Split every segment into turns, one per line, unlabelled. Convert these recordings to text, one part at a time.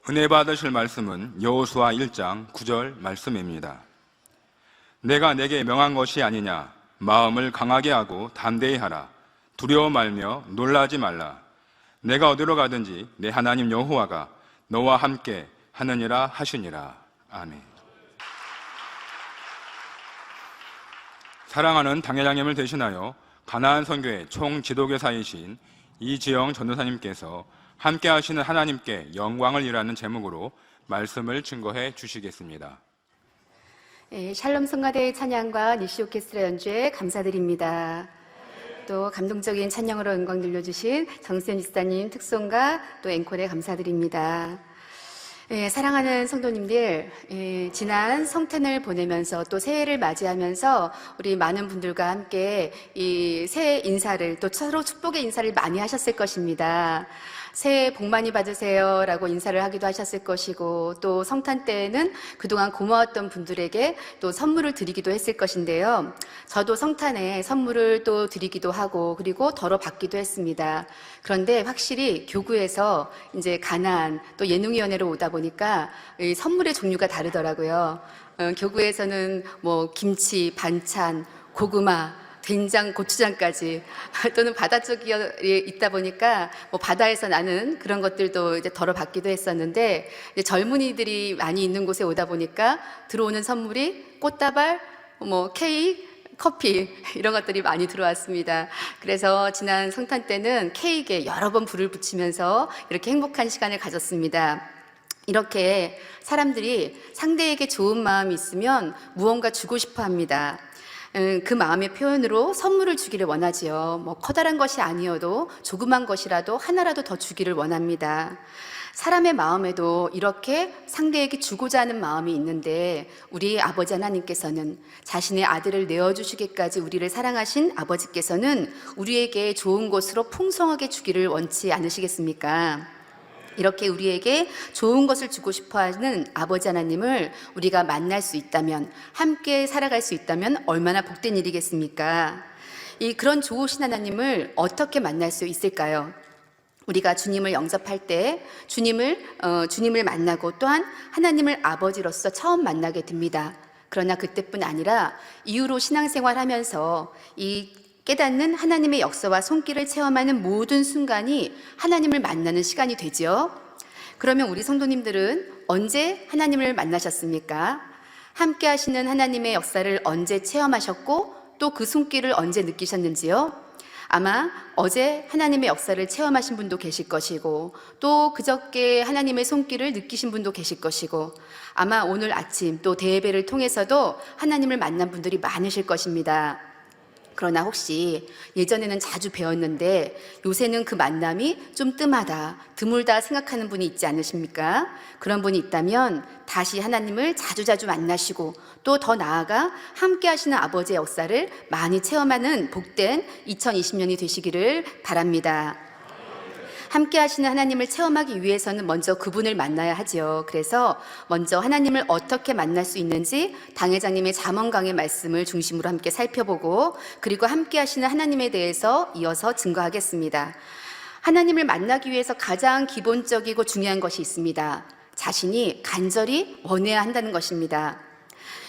은혜 받으실 말씀은 여호수아 1장 9절 말씀입니다. 내가 내게 명한 것이 아니냐. 마음을 강하게 하고 담대히 하라. 두려워 말며 놀라지 말라. 내가 어디로 가든지 내 하나님 여호와가 너와 함께 하느니라 하시니라. 아멘. 사랑하는 당회장님을 대신하여 가나안 선교회 총지도교사이신 이지영 전도사님께서 함께 하시는 하나님께 영광을 이라는 제목으로 말씀을 증거해 주시겠습니다.
샬롬 성가대의 찬양과 니시 오케스트라 연주에 감사드립니다. 또 감동적인 찬양으로 영광 들려주신 정수현 지사님 특송가 또 앵콜에 감사드립니다. 사랑하는 성도님들, 지난 성탄을 보내면서 또 새해를 맞이하면서 우리 많은 분들과 함께 이 새해 인사를 또 서로 축복의 인사를 많이 하셨을 것입니다. 새해 복 많이 받으세요 라고 인사를 하기도 하셨을 것이고, 또 성탄 때에는 그동안 고마웠던 분들에게 또 선물을 드리기도 했을 것인데요. 저도 성탄에 선물을 또 드리기도 하고 그리고 덜어 받기도 했습니다. 그런데 확실히 교구에서 이제 가나안 또 예능위원회로 오다 보니까 이 선물의 종류가 다르더라고요. 교구에서는 뭐 김치, 반찬, 고구마, 된장, 고추장까지 또는 바다 쪽에 있다 보니까 뭐 바다에서 나는 그런 것들도 이제 덜어 받기도 했었는데, 이제 젊은이들이 많이 있는 곳에 오다 보니까 들어오는 선물이 꽃다발, 뭐 케이크, 커피 이런 것들이 많이 들어왔습니다. 그래서 지난 성탄 때는 케이크에 여러 번 불을 붙이면서 이렇게 행복한 시간을 가졌습니다. 이렇게 사람들이 상대에게 좋은 마음이 있으면 무언가 주고 싶어 합니다. 그 마음의 표현으로 선물을 주기를 원하지요. 뭐 커다란 것이 아니어도 조그만 것이라도 하나라도 더 주기를 원합니다. 사람의 마음에도 이렇게 상대에게 주고자 하는 마음이 있는데, 우리 아버지 하나님께서는 자신의 아들을 내어주시기까지 우리를 사랑하신 아버지께서는 우리에게 좋은 것으로 풍성하게 주기를 원치 않으시겠습니까? 이렇게 우리에게 좋은 것을 주고 싶어하는 아버지 하나님을 우리가 만날 수 있다면, 함께 살아갈 수 있다면 얼마나 복된 일이겠습니까? 그런 좋으신 하나님을 어떻게 만날 수 있을까요? 우리가 주님을 영접할 때 주님을 만나고 또한 하나님을 아버지로서 처음 만나게 됩니다. 그러나 그때뿐 아니라 이후로 신앙생활하면서 깨닫는 하나님의 역사와 손길을 체험하는 모든 순간이 하나님을 만나는 시간이 되죠. 그러면 우리 성도님들은 언제 하나님을 만나셨습니까? 함께 하시는 하나님의 역사를 언제 체험하셨고 또 그 손길을 언제 느끼셨는지요? 아마 어제 하나님의 역사를 체험하신 분도 계실 것이고, 또 그저께 하나님의 손길을 느끼신 분도 계실 것이고, 아마 오늘 아침 또 대예배를 통해서도 하나님을 만난 분들이 많으실 것입니다. 그러나 혹시 예전에는 자주 배웠는데 요새는 그 만남이 좀 뜸하다, 드물다 생각하는 분이 있지 않으십니까? 그런 분이 있다면 다시 하나님을 자주자주 만나시고 또 더 나아가 함께 하시는 아버지의 역사를 많이 체험하는 복된 2020년이 되시기를 바랍니다. 함께 하시는 하나님을 체험하기 위해서는 먼저 그분을 만나야 하지요. 그래서 먼저 하나님을 어떻게 만날 수 있는지 당회장님의 잠언강의 말씀을 중심으로 함께 살펴보고, 그리고 함께 하시는 하나님에 대해서 이어서 증거하겠습니다. 하나님을 만나기 위해서 가장 기본적이고 중요한 것이 있습니다. 자신이 간절히 원해야 한다는 것입니다.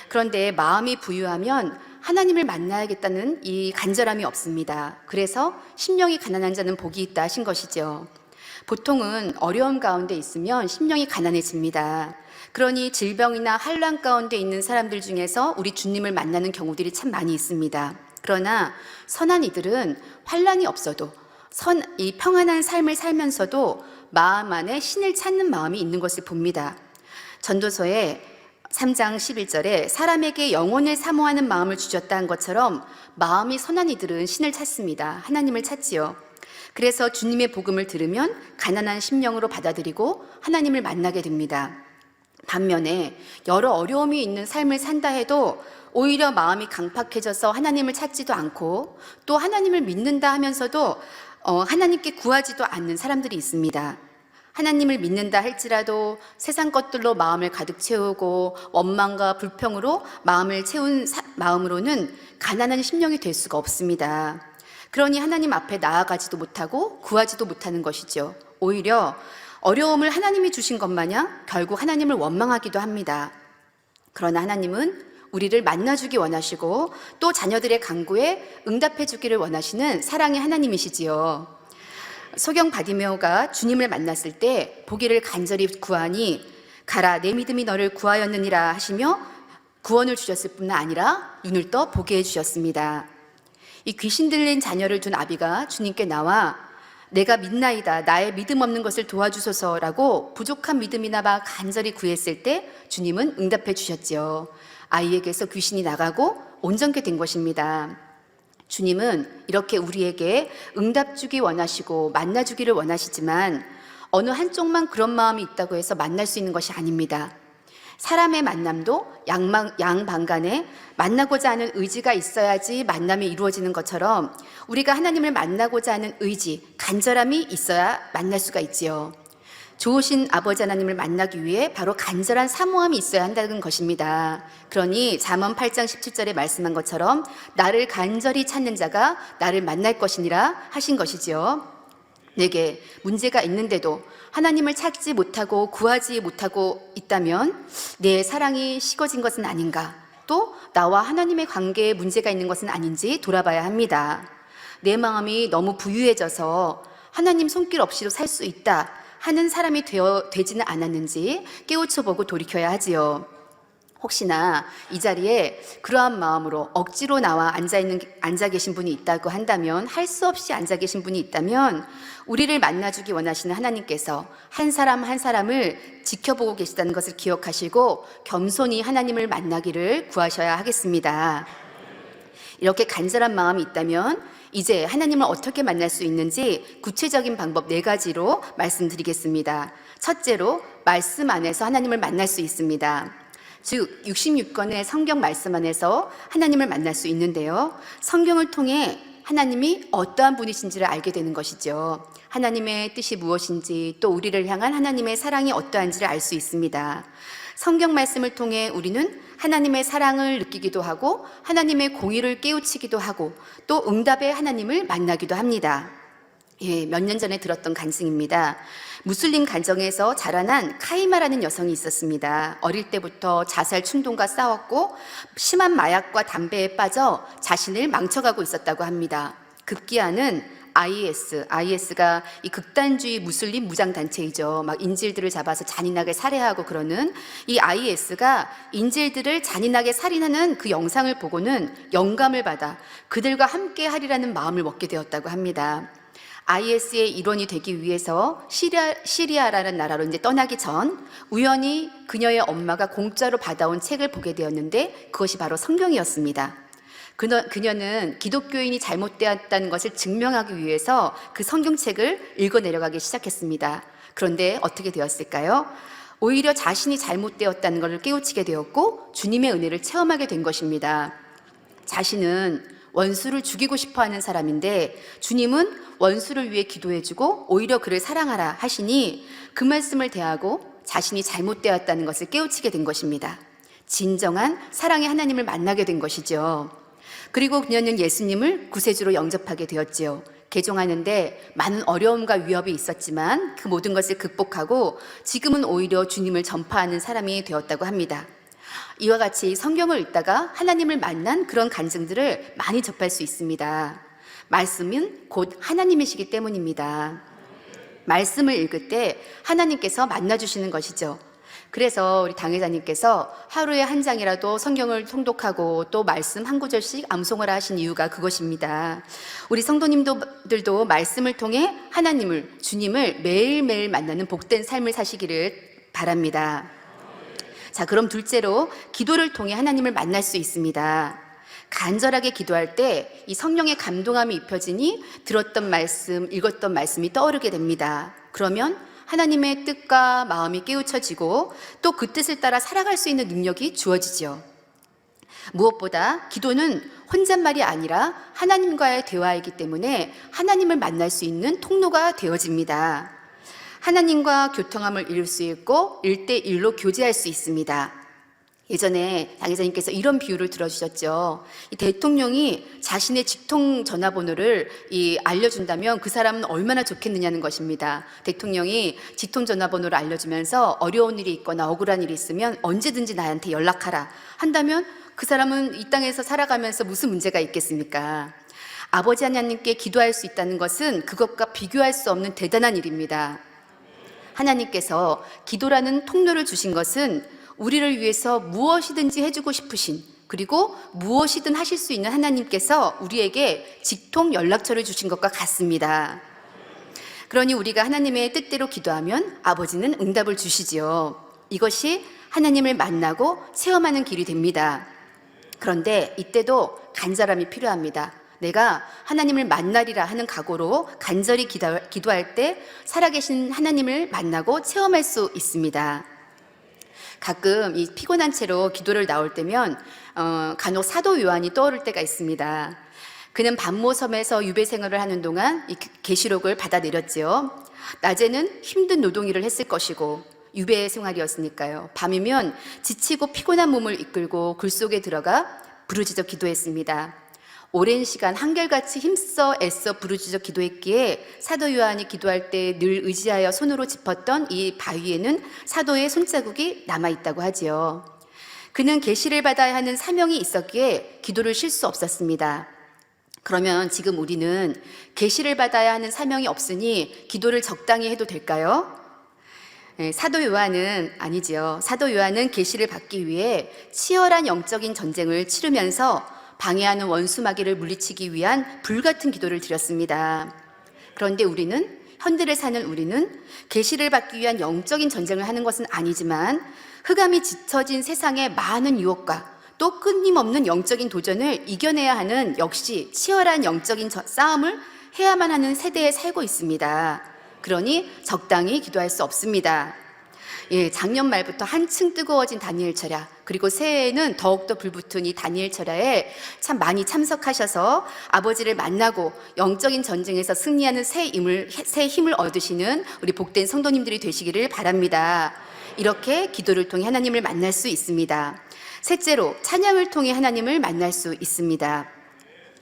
그런데 마음이 부유하면 하나님을 만나야겠다는 이 간절함이 없습니다. 그래서 심령이 가난한 자는 복이 있다 하신 것이죠. 보통은 어려움 가운데 있으면 심령이 가난해집니다. 그러니 질병이나 환난 가운데 있는 사람들 중에서 우리 주님을 만나는 경우들이 참 많이 있습니다. 그러나 선한 이들은 환난이 없어도 이 평안한 삶을 살면서도 마음 안에 신을 찾는 마음이 있는 것을 봅니다. 전도서에 3장 11절에 사람에게 영혼을 사모하는 마음을 주셨다 한 것처럼 마음이 선한 이들은 신을 찾습니다. 하나님을 찾지요. 그래서 주님의 복음을 들으면 가난한 심령으로 받아들이고 하나님을 만나게 됩니다. 반면에 여러 어려움이 있는 삶을 산다 해도 오히려 마음이 강팍해져서 하나님을 찾지도 않고 또 하나님을 믿는다 하면서도 하나님께 구하지도 않는 사람들이 있습니다. 하나님을 믿는다 할지라도 세상 것들로 마음을 가득 채우고 원망과 불평으로 마음을 채운 마음으로는 가난한 심령이 될 수가 없습니다. 그러니 하나님 앞에 나아가지도 못하고 구하지도 못하는 것이죠. 오히려 어려움을 하나님이 주신 것 마냥 결국 하나님을 원망하기도 합니다. 그러나 하나님은 우리를 만나주기 원하시고 또 자녀들의 간구에 응답해주기를 원하시는 사랑의 하나님이시지요. 소경 바디메오가 주님을 만났을 때 보기를 간절히 구하니 가라 내 믿음이 너를 구하였느니라 하시며 구원을 주셨을 뿐 아니라 눈을 떠 보게 해주셨습니다. 이 귀신 들린 자녀를 둔 아비가 주님께 나와 내가 믿나이다 나의 믿음 없는 것을 도와주소서라고 부족한 믿음이나마 간절히 구했을 때 주님은 응답해 주셨지요. 아이에게서 귀신이 나가고 온전케 된 것입니다. 주님은 이렇게 우리에게 응답 주기 원하시고 만나주기를 원하시지만 어느 한쪽만 그런 마음이 있다고 해서 만날 수 있는 것이 아닙니다. 사람의 만남도 양방간에 만나고자 하는 의지가 있어야지 만남이 이루어지는 것처럼 우리가 하나님을 만나고자 하는 의지, 간절함이 있어야 만날 수가 있지요. 좋으신 아버지 하나님을 만나기 위해 바로 간절한 사모함이 있어야 한다는 것입니다. 그러니 잠언 8장 17절에 말씀한 것처럼 나를 간절히 찾는 자가 나를 만날 것이니라 하신 것이지요. 내게 문제가 있는데도 하나님을 찾지 못하고 구하지 못하고 있다면 내 사랑이 식어진 것은 아닌가, 또 나와 하나님의 관계에 문제가 있는 것은 아닌지 돌아봐야 합니다. 내 마음이 너무 부유해져서 하나님 손길 없이도 살 수 있다 하는 사람이 되지는 않았는지 깨우쳐보고 돌이켜야 하지요. 혹시나 이 자리에 그러한 마음으로 억지로 나와 앉아 계신 분이 있다고 한다면, 할 수 없이 앉아 계신 분이 있다면 우리를 만나주기 원하시는 하나님께서 한 사람 한 사람을 지켜보고 계시다는 것을 기억하시고 겸손히 하나님을 만나기를 구하셔야 하겠습니다. 이렇게 간절한 마음이 있다면 이제 하나님을 어떻게 만날 수 있는지 구체적인 방법 4가지로 말씀드리겠습니다. 첫째로, 말씀 안에서 하나님을 만날 수 있습니다. 즉 66권의 성경 말씀 안에서 하나님을 만날 수 있는데요, 성경을 통해 하나님이 어떠한 분이신지를 알게 되는 것이죠. 하나님의 뜻이 무엇인지, 또 우리를 향한 하나님의 사랑이 어떠한지를 알 수 있습니다. 성경 말씀을 통해 우리는 하나님의 사랑을 느끼기도 하고 하나님의 공의를 깨우치기도 하고 또 응답의 하나님을 만나기도 합니다. 몇 년 전에 들었던 간증입니다. 무슬림 가정에서 자라난 카이마라는 여성이 있었습니다. 어릴 때부터 자살 충동과 싸웠고 심한 마약과 담배에 빠져 자신을 망쳐가고 있었다고 합니다. 급기야는 IS가 이 극단주의 무슬림 무장단체이죠. 막 인질들을 잡아서 잔인하게 살해하고 그러는 이 IS가 인질들을 잔인하게 살인하는 그 영상을 보고는 영감을 받아 그들과 함께 하리라는 마음을 먹게 되었다고 합니다. IS의 일원이 되기 위해서 시리아라는 나라로 이제 떠나기 전 우연히 그녀의 엄마가 공짜로 받아온 책을 보게 되었는데 그것이 바로 성경이었습니다. 그녀는 기독교인이 잘못되었다는 것을 증명하기 위해서 그 성경책을 읽어 내려가기 시작했습니다. 그런데 어떻게 되었을까요? 오히려 자신이 잘못되었다는 것을 깨우치게 되었고 주님의 은혜를 체험하게 된 것입니다. 자신은 원수를 죽이고 싶어하는 사람인데 주님은 원수를 위해 기도해주고 오히려 그를 사랑하라 하시니 그 말씀을 대하고 자신이 잘못되었다는 것을 깨우치게 된 것입니다. 진정한 사랑의 하나님을 만나게 된 것이죠. 그리고 그녀는 예수님을 구세주로 영접하게 되었지요. 개종하는데 많은 어려움과 위협이 있었지만 그 모든 것을 극복하고 지금은 오히려 주님을 전파하는 사람이 되었다고 합니다. 이와 같이 성경을 읽다가 하나님을 만난 그런 간증들을 많이 접할 수 있습니다. 말씀은 곧 하나님이시기 때문입니다. 말씀을 읽을 때 하나님께서 만나주시는 것이죠. 그래서 우리 당회자님께서 하루에 한 장이라도 성경을 통독하고 또 말씀 한 구절씩 암송을 하신 이유가 그것입니다. 우리 성도님들도 말씀을 통해 하나님을, 주님을 매일매일 만나는 복된 삶을 사시기를 바랍니다. 자, 그럼 둘째로 기도를 통해 하나님을 만날 수 있습니다. 간절하게 기도할 때 이 성령의 감동함이 입혀지니 들었던 말씀, 읽었던 말씀이 떠오르게 됩니다. 그러면 하나님의 뜻과 마음이 깨우쳐지고 또 그 뜻을 따라 살아갈 수 있는 능력이 주어지죠. 무엇보다 기도는 혼잣말이 아니라 하나님과의 대화이기 때문에 하나님을 만날 수 있는 통로가 되어집니다. 하나님과 교통함을 이룰 수 있고 1대1로 교제할 수 있습니다. 예전에 당 기자님께서 이런 비유를 들어주셨죠. 이 대통령이 자신의 직통 전화번호를 알려준다면 그 사람은 얼마나 좋겠느냐는 것입니다. 대통령이 직통 전화번호를 알려주면서 어려운 일이 있거나 억울한 일이 있으면 언제든지 나한테 연락하라 한다면 그 사람은 이 땅에서 살아가면서 무슨 문제가 있겠습니까? 아버지 하나님께 기도할 수 있다는 것은 그것과 비교할 수 없는 대단한 일입니다. 하나님께서 기도라는 통로를 주신 것은 우리를 위해서 무엇이든지 해주고 싶으신, 그리고 무엇이든 하실 수 있는 하나님께서 우리에게 직통 연락처를 주신 것과 같습니다. 그러니 우리가 하나님의 뜻대로 기도하면 아버지는 응답을 주시지요. 이것이 하나님을 만나고 체험하는 길이 됩니다. 그런데 이때도 간절함이 필요합니다. 내가 하나님을 만나리라 하는 각오로 간절히 기도할 때 살아계신 하나님을 만나고 체험할 수 있습니다. 가끔 이 피곤한 채로 기도를 나올 때면 간혹 사도 요한이 떠오를 때가 있습니다. 그는 반모섬에서 유배 생활을 하는 동안 이 계시록을 받아내렸지요. 낮에는 힘든 노동일을 했을 것이고 유배 생활이었으니까요. 밤이면 지치고 피곤한 몸을 이끌고 굴 속에 들어가 부르짖어 기도했습니다. 오랜 시간 한결같이 힘써 애써 부르짖어 기도했기에 사도 요한이 기도할 때 늘 의지하여 손으로 짚었던 이 바위에는 사도의 손자국이 남아있다고 하지요. 그는 계시를 받아야 하는 사명이 있었기에 기도를 쉴 수 없었습니다. 그러면 지금 우리는 계시를 받아야 하는 사명이 없으니 기도를 적당히 해도 될까요? 사도 요한은 아니지요. 사도 요한은 계시를 받기 위해 치열한 영적인 전쟁을 치르면서 방해하는 원수 마귀를 물리치기 위한 불같은 기도를 드렸습니다. 그런데 우리는, 현대를 사는 우리는 계시를 받기 위한 영적인 전쟁을 하는 것은 아니지만 흑암이 짙어진 세상의 많은 유혹과 또 끊임없는 영적인 도전을 이겨내야 하는 역시 치열한 영적인 싸움을 해야만 하는 세대에 살고 있습니다. 그러니 적당히 기도할 수 없습니다. 작년 말부터 한층 뜨거워진 다니엘 철야, 그리고 새해에는 더욱더 불붙은 이 다니엘 철야에 참 많이 참석하셔서 아버지를 만나고 영적인 전쟁에서 승리하는 새 힘을 얻으시는 우리 복된 성도님들이 되시기를 바랍니다. 이렇게 기도를 통해 하나님을 만날 수 있습니다. 셋째로, 찬양을 통해 하나님을 만날 수 있습니다.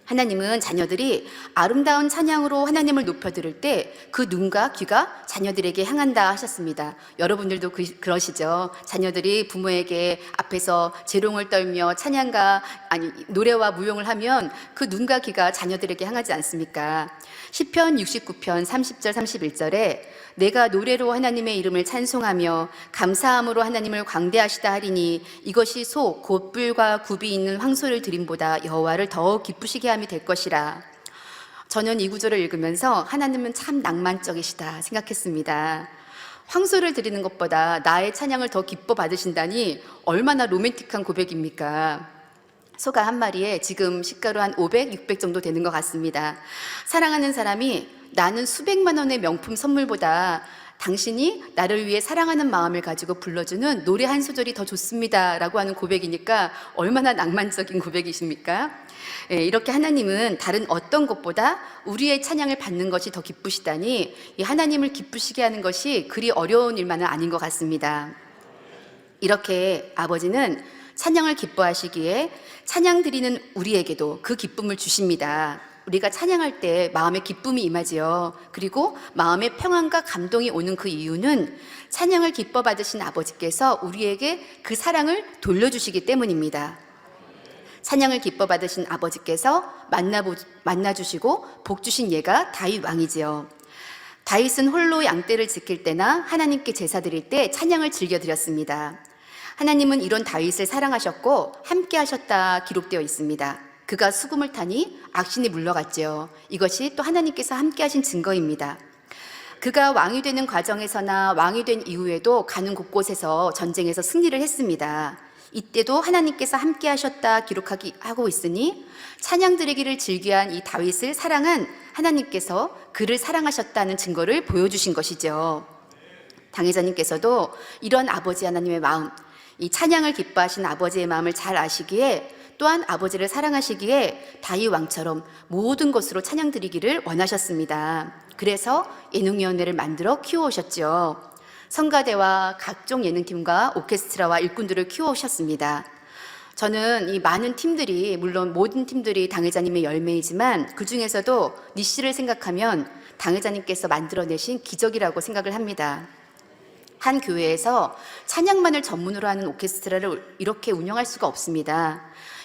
하나님은 자녀들이 아름다운 찬양으로 하나님을 높여드릴 때 그 눈과 귀가 자녀들에게 향한다 하셨습니다. 여러분들도 그러시죠? 자녀들이 부모에게 앞에서 재롱을 떨며 노래와 무용을 하면 그 눈과 귀가 자녀들에게 향하지 않습니까? 시편 69편 30절 31절에 내가 노래로 하나님의 이름을 찬송하며 감사함으로 하나님을 광대하시다 하리니 이것이 소 곧 뿔과 굽이 있는 황소를 드림보다 여호와를 더욱 기쁘시게 함이 될 것이라. 저는 이 구절을 읽으면서 하나님은 참 낭만적이시다 생각했습니다. 황소를 드리는 것보다 나의 찬양을 더 기뻐 받으신다니 얼마나 로맨틱한 고백입니까? 소가 한 마리에 지금 시가로 한 500, 600 정도 되는 것 같습니다. 사랑하는 사람이 나는 수백만 원의 명품 선물보다 당신이 나를 위해 사랑하는 마음을 가지고 불러주는 노래 한 소절이 더 좋습니다 라고 하는 고백이니까 얼마나 낭만적인 고백이십니까? 이렇게 하나님은 다른 어떤 것보다 우리의 찬양을 받는 것이 더 기쁘시다니 이 하나님을 기쁘시게 하는 것이 그리 어려운 일만은 아닌 것 같습니다. 이렇게 아버지는 찬양을 기뻐하시기에 찬양 드리는 우리에게도 그 기쁨을 주십니다. 우리가 찬양할 때 마음에 기쁨이 임하지요. 그리고 마음에 평안과 감동이 오는 그 이유는 찬양을 기뻐 받으신 아버지께서 우리에게 그 사랑을 돌려주시기 때문입니다. 찬양을 기뻐 받으신 아버지께서 만나주시고 복 주신 예가 다윗 왕이지요. 다윗은 홀로 양떼를 지킬 때나 하나님께 제사 드릴 때 찬양을 즐겨 드렸습니다. 하나님은 이런 다윗을 사랑하셨고 함께 하셨다 기록되어 있습니다. 그가 수금을 타니 악신이 물러갔지요. 이것이 또 하나님께서 함께 하신 증거입니다. 그가 왕이 되는 과정에서나 왕이 된 이후에도 가는 곳곳에서 전쟁에서 승리를 했습니다. 이때도 하나님께서 함께 하셨다 기록하고 있으니 찬양 드리기를 즐겨한 이 다윗을 사랑한 하나님께서 그를 사랑하셨다는 증거를 보여주신 것이죠. 당회자님께서도 이런 아버지 하나님의 마음, 이 찬양을 기뻐하신 아버지의 마음을 잘 아시기에 또한 아버지를 사랑하시기에 다윗 왕처럼 모든 것으로 찬양 드리기를 원하셨습니다. 그래서 예능위원회를 만들어 키워오셨죠. 성가대와 각종 예능팀과 오케스트라와 일꾼들을 키워오셨습니다. 저는 이 많은 팀들이, 물론 모든 팀들이 당회자님의 열매이지만 그 중에서도 니씨를 생각하면 당회자님께서 만들어내신 기적이라고 생각을 합니다. 한 교회에서 찬양만을 전문으로 하는 오케스트라를 이렇게 운영할 수가 없습니다.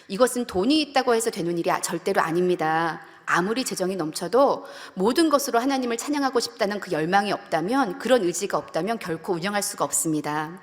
이것은 돈이 있다고 해서 되는 일이 절대로 아닙니다. 아무리 재정이 넘쳐도 모든 것으로 하나님을 찬양하고 싶다는 그 열망이 없다면, 그런 의지가 없다면 결코 운영할 수가 없습니다.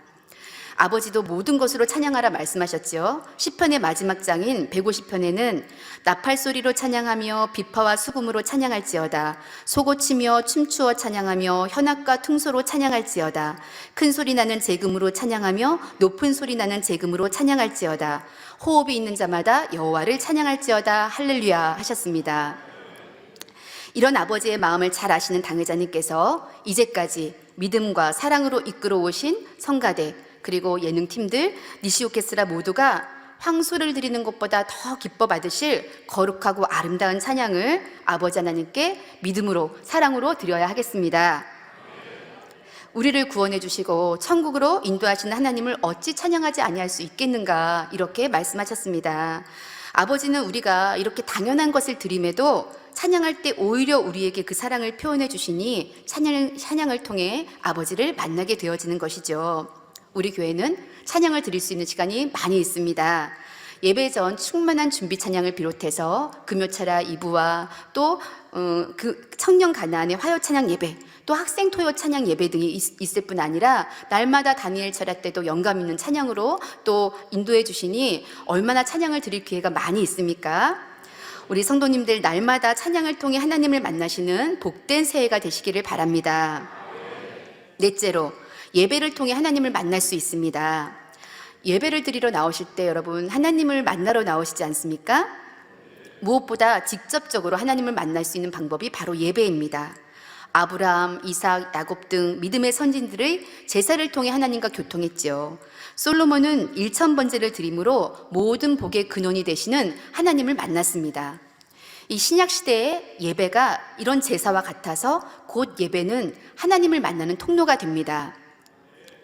아버지도 모든 것으로 찬양하라 말씀하셨죠. 시편의 마지막 장인 150편에는 나팔소리로 찬양하며 비파와 수금으로 찬양할지어다. 소고치며 춤추어 찬양하며 현악과 퉁소로 찬양할지어다. 큰 소리 나는 제금으로 찬양하며 높은 소리 나는 제금으로 찬양할지어다. 호흡이 있는 자마다 여호와를 찬양할지어다. 할렐루야 하셨습니다. 이런 아버지의 마음을 잘 아시는 당회자님께서 이제까지 믿음과 사랑으로 이끌어 오신 성가대, 그리고 예능팀들, 니시 오케스트라 모두가 황소를 드리는 것보다 더 기뻐 받으실 거룩하고 아름다운 찬양을 아버지 하나님께 믿음으로, 사랑으로 드려야 하겠습니다. 우리를 구원해 주시고 천국으로 인도하시는 하나님을 어찌 찬양하지 아니할 수 있겠는가, 이렇게 말씀하셨습니다. 아버지는 우리가 이렇게 당연한 것을 드림에도 찬양할 때 오히려 우리에게 그 사랑을 표현해 주시니 찬양을 통해 아버지를 만나게 되어지는 것이죠. 우리 교회는 찬양을 드릴 수 있는 시간이 많이 있습니다. 예배 전 충만한 준비 찬양을 비롯해서 금요차라 2부와 또 그 청년 가나안의 화요 찬양 예배, 또 학생 토요 찬양 예배 등이 있을 뿐 아니라 날마다 다니엘 철야 때도 영감 있는 찬양으로 또 인도해 주시니 얼마나 찬양을 드릴 기회가 많이 있습니까? 우리 성도님들 날마다 찬양을 통해 하나님을 만나시는 복된 새해가 되시기를 바랍니다. 넷째로, 예배를 통해 하나님을 만날 수 있습니다. 예배를 드리러 나오실 때 여러분 하나님을 만나러 나오시지 않습니까? 무엇보다 직접적으로 하나님을 만날 수 있는 방법이 바로 예배입니다. 아브라함, 이삭, 야곱 등 믿음의 선진들의 제사를 통해 하나님과 교통했지요. 솔로몬은 1000번제를 드림으로 모든 복의 근원이 되시는 하나님을 만났습니다. 이 신약 시대의 예배가 이런 제사와 같아서 곧 예배는 하나님을 만나는 통로가 됩니다.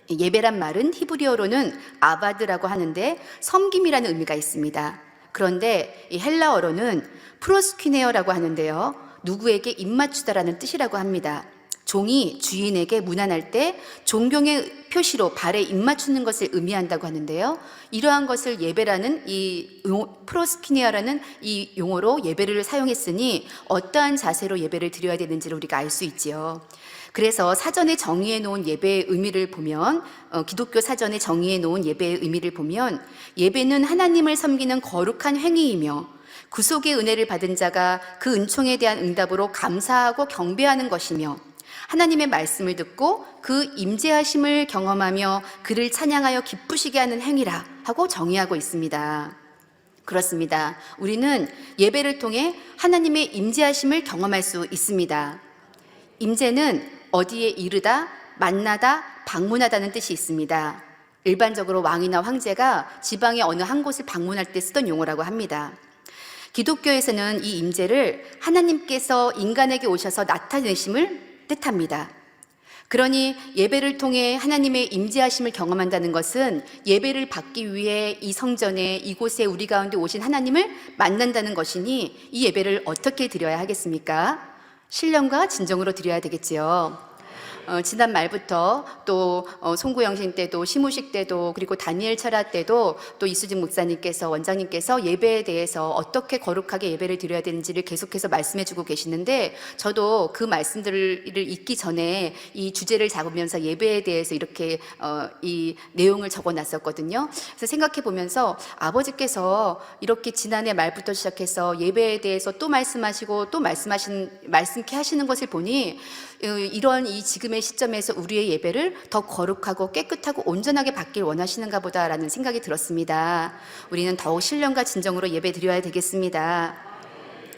예배란 말은 히브리어로는 아바드라고 하는데 섬김이라는 의미가 있습니다. 그런데 이 헬라어로는 프로스퀴네어라고 하는데요, 누구에게 입맞추다라는 뜻이라고 합니다. 종이 주인에게 문안할 때 존경의 표시로 발에 입맞추는 것을 의미한다고 하는데요, 이러한 것을 예배라는 이 프로스키니아라는 이 용어로 예배를 사용했으니 어떠한 자세로 예배를 드려야 되는지를 우리가 알 수 있지요. 그래서 사전에 정의해 놓은 예배의 의미를 보면, 기독교 사전에 정의해 놓은 예배의 의미를 보면, 예배는 하나님을 섬기는 거룩한 행위이며 구속의 은혜를 받은 자가 그 은총에 대한 응답으로 감사하고 경배하는 것이며, 하나님의 말씀을 듣고 그 임재하심을 경험하며 그를 찬양하여 기쁘시게 하는 행위라 하고 정의하고 있습니다. 그렇습니다. 우리는 예배를 통해 하나님의 임재하심을 경험할 수 있습니다. 임재는 어디에 이르다, 만나다, 방문하다는 뜻이 있습니다. 일반적으로 왕이나 황제가 지방의 어느 한 곳을 방문할 때 쓰던 용어라고 합니다. 기독교에서는 이 임재를 하나님께서 인간에게 오셔서 나타내심을 뜻합니다. 그러니 예배를 통해 하나님의 임재하심을 경험한다는 것은 예배를 받기 위해 이 성전에, 이곳에 우리 가운데 오신 하나님을 만난다는 것이니 이 예배를 어떻게 드려야 하겠습니까? 신령과 진정으로 드려야 되겠지요. 지난 말부터 또 송구영신 때도, 시무식 때도, 그리고 다니엘 철야 때도 또 이수진 목사님께서, 원장님께서 예배에 대해서 어떻게 거룩하게 예배를 드려야 되는지를 계속해서 말씀해 주고 계시는데, 저도 그 말씀들을 읽기 전에 이 주제를 잡으면서 예배에 대해서 이렇게 이 내용을 적어 놨었거든요. 그래서 생각해 보면서 아버지께서 이렇게 지난해 말부터 시작해서 예배에 대해서 또 말씀하시고 또 말씀케 하시는 것을 보니 이런 이 지금의 시점에서 우리의 예배를 더 거룩하고 깨끗하고 온전하게 받길 원하시는가 보다라는 생각이 들었습니다. 우리는 더욱 신령과 진정으로 예배 드려야 되겠습니다.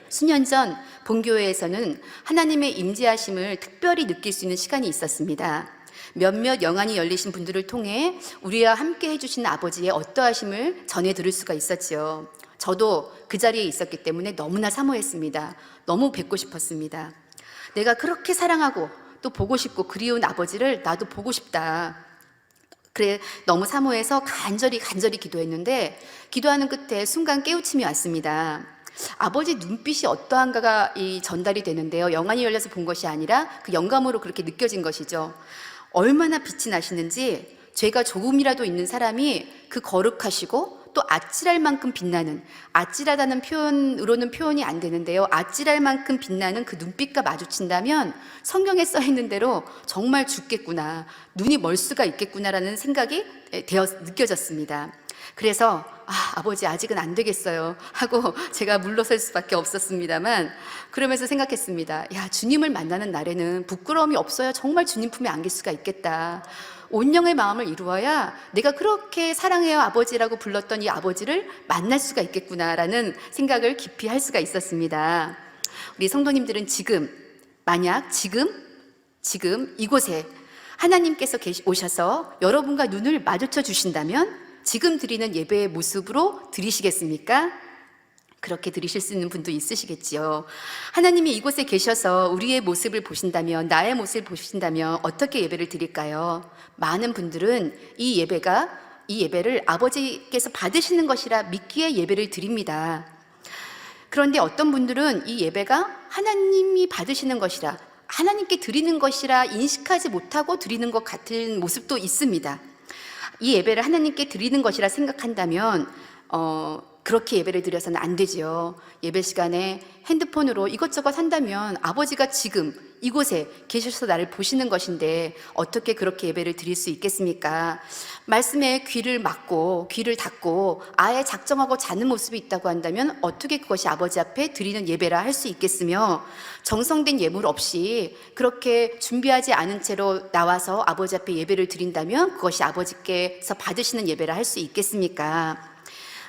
수년 전 본교회에서는 하나님의 임재하심을 특별히 느낄 수 있는 시간이 있었습니다. 몇몇 영안이 열리신 분들을 통해 우리와 함께 해주신 아버지의 어떠하심을 전해 들을 수가 있었지요. 저도 그 자리에 있었기 때문에 너무나 사모했습니다. 너무 뵙고 싶었습니다. 내가 그렇게 사랑하고 또 보고 싶고 그리운 아버지를 나도 보고 싶다. 그래 너무 사모해서 간절히 기도했는데 기도하는 끝에 순간 깨우침이 왔습니다. 아버지 눈빛이 어떠한가가 전달이 되는데요. 영안이 열려서 본 것이 아니라 그 영감으로 그렇게 느껴진 것이죠. 얼마나 빛이 나시는지, 죄가 조금이라도 있는 사람이 그 거룩하시고 또 아찔할 만큼 빛나는, 아찔하다는 표현으로는 표현이 안 되는데요, 아찔할 만큼 빛나는 그 눈빛과 마주친다면 성경에 써 있는 대로 정말 죽겠구나, 눈이 멀 수가 있겠구나라는 생각이 느껴졌습니다. 그래서 아버지 아직은 안 되겠어요 하고 제가 물러설 수밖에 없었습니다만, 그러면서 생각했습니다. 야, 주님을 만나는 날에는 부끄러움이 없어야 정말 주님 품에 안길 수가 있겠다. 온영의 마음을 이루어야 내가 그렇게 사랑해요 아버지라고 불렀던 이 아버지를 만날 수가 있겠구나라는 생각을 깊이 할 수가 있었습니다. 우리 성도님들은 만약 지금 이곳에 하나님께서 오셔서 여러분과 눈을 마주쳐 주신다면 지금 드리는 예배의 모습으로 드리시겠습니까? 그렇게 드리실 수 있는 분도 있으시겠지요. 하나님이 이곳에 계셔서 우리의 모습을 보신다면, 나의 모습을 보신다면 어떻게 예배를 드릴까요? 많은 분들은 이 예배를 아버지께서 받으시는 것이라 믿기에 예배를 드립니다. 그런데 어떤 분들은 이 예배가 하나님이 받으시는 것이라, 하나님께 드리는 것이라 인식하지 못하고 드리는 것 같은 모습도 있습니다. 이 예배를 하나님께 드리는 것이라 생각한다면 그렇게 예배를 드려서는 안 되지요. 예배 시간에 핸드폰으로 이것저것 한다면 아버지가 지금 이곳에 계셔서 나를 보시는 것인데 어떻게 그렇게 예배를 드릴 수 있겠습니까? 말씀에 귀를 막고 귀를 닫고 아예 작정하고 자는 모습이 있다고 한다면 어떻게 그것이 아버지 앞에 드리는 예배라 할 수 있겠으며, 정성된 예물 없이 그렇게 준비하지 않은 채로 나와서 아버지 앞에 예배를 드린다면 그것이 아버지께서 받으시는 예배라 할 수 있겠습니까?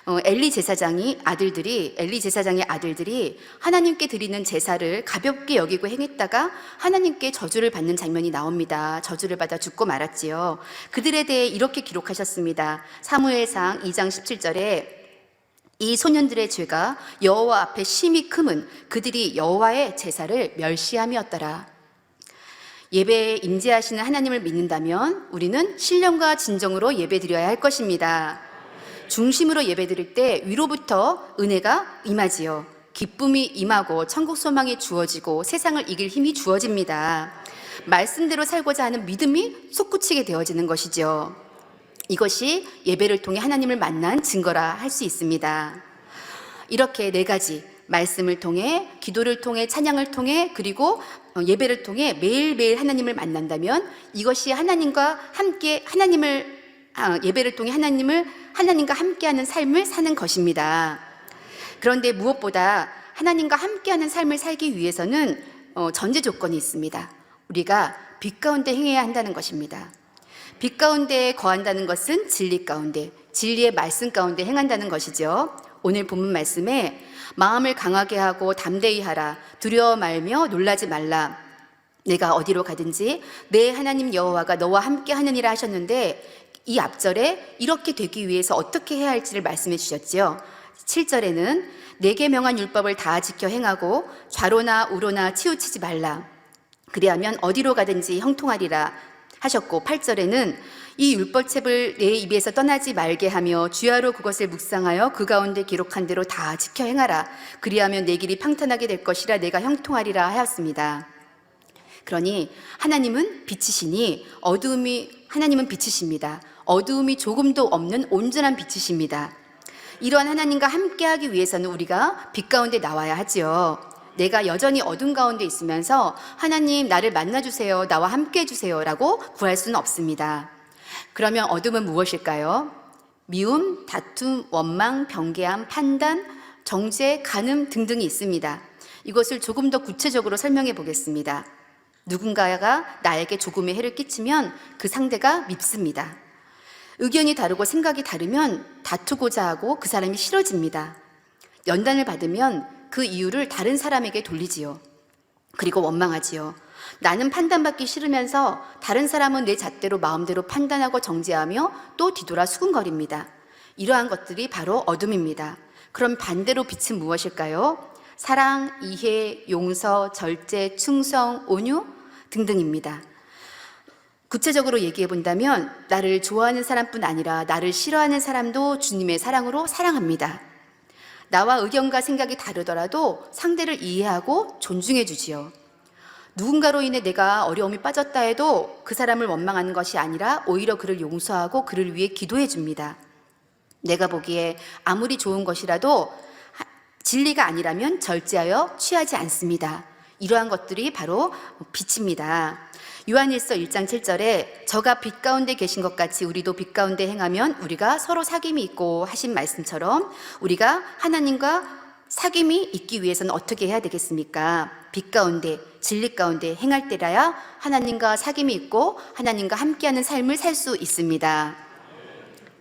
엘리 제사장의 아들들이 하나님께 드리는 제사를 가볍게 여기고 행했다가 하나님께 저주를 받는 장면이 나옵니다. 저주를 받아 죽고 말았지요. 그들에 대해 이렇게 기록하셨습니다. 사무엘상 2장 17절에 이 소년들의 죄가 여호와 앞에 심히 크면 그들이 여호와의 제사를 멸시함이었더라. 예배에 임재하시는 하나님을 믿는다면 우리는 신령과 진정으로 예배드려야 할 것입니다. 중심으로 예배드릴 때 위로부터 은혜가 임하지요. 기쁨이 임하고 천국 소망이 주어지고 세상을 이길 힘이 주어집니다. 말씀대로 살고자 하는 믿음이 솟구치게 되어지는 것이죠. 이것이 예배를 통해 하나님을 만난 증거라 할 수 있습니다. 이렇게 4가지, 말씀을 통해, 기도를 통해, 찬양을 통해, 그리고 예배를 통해 매일매일 하나님을 만난다면 이것이 예배를 통해 하나님과 함께하는 삶을 사는 것입니다. 그런데 무엇보다 하나님과 함께하는 삶을 살기 위해서는 전제 조건이 있습니다. 우리가 빛 가운데 행해야 한다는 것입니다. 빛 가운데 거한다는 것은 진리 가운데, 진리의 말씀 가운데 행한다는 것이죠. 오늘 본문 말씀에 마음을 강하게 하고 담대히 하라, 두려워 말며 놀라지 말라, 내가 어디로 가든지 내 하나님 여호와가 너와 함께 하느니라 하셨는데, 이 앞절에 이렇게 되기 위해서 어떻게 해야 할지를 말씀해 주셨지요. 7절에는 내게 명한 율법을 다 지켜 행하고 좌로나 우로나 치우치지 말라, 그리하면 어디로 가든지 형통하리라 하셨고, 8절에는 이 율법책을 내 입에서 떠나지 말게 하며 주야로 그것을 묵상하여 그 가운데 기록한 대로 다 지켜 행하라, 그리하면 내 길이 평탄하게 될 것이라 내가 형통하리라 하였습니다. 그러니 하나님은 빛이시니 하나님은 빛이십니다. 어두움이 조금도 없는 온전한 빛이십니다. 이러한 하나님과 함께하기 위해서는 우리가 빛 가운데 나와야 하지요. 내가 여전히 어둠 가운데 있으면서 하나님 나를 만나주세요, 나와 함께 해주세요 라고 구할 수는 없습니다. 그러면 어둠은 무엇일까요? 미움, 다툼, 원망, 변개함, 판단, 정죄, 간음 등등이 있습니다. 이것을 조금 더 구체적으로 설명해 보겠습니다. 누군가가 나에게 조금의 해를 끼치면 그 상대가 밉습니다. 의견이 다르고 생각이 다르면 다투고자 하고 그 사람이 싫어집니다. 연단을 받으면 그 이유를 다른 사람에게 돌리지요. 그리고 원망하지요. 나는 판단받기 싫으면서 다른 사람은 내 잣대로 마음대로 판단하고 정죄하며 또 뒤돌아 수군거립니다. 이러한 것들이 바로 어둠입니다. 그럼 반대로 빛은 무엇일까요? 사랑, 이해, 용서, 절제, 충성, 온유 등등입니다. 구체적으로 얘기해 본다면 나를 좋아하는 사람뿐 아니라 나를 싫어하는 사람도 주님의 사랑으로 사랑합니다. 나와 의견과 생각이 다르더라도 상대를 이해하고 존중해 주지요. 누군가로 인해 내가 어려움이 빠졌다 해도 그 사람을 원망하는 것이 아니라 오히려 그를 용서하고 그를 위해 기도해 줍니다. 내가 보기에 아무리 좋은 것이라도 진리가 아니라면 절제하여 취하지 않습니다. 이러한 것들이 바로 빛입니다. 요한일서 1장 7절에 저가 빛 가운데 계신 것 같이 우리도 빛 가운데 행하면 우리가 서로 사귐이 있고 하신 말씀처럼 우리가 하나님과 사귐이 있기 위해서는 어떻게 해야 되겠습니까? 빛 가운데, 진리 가운데 행할 때라야 하나님과 사귐이 있고 하나님과 함께하는 삶을 살 수 있습니다.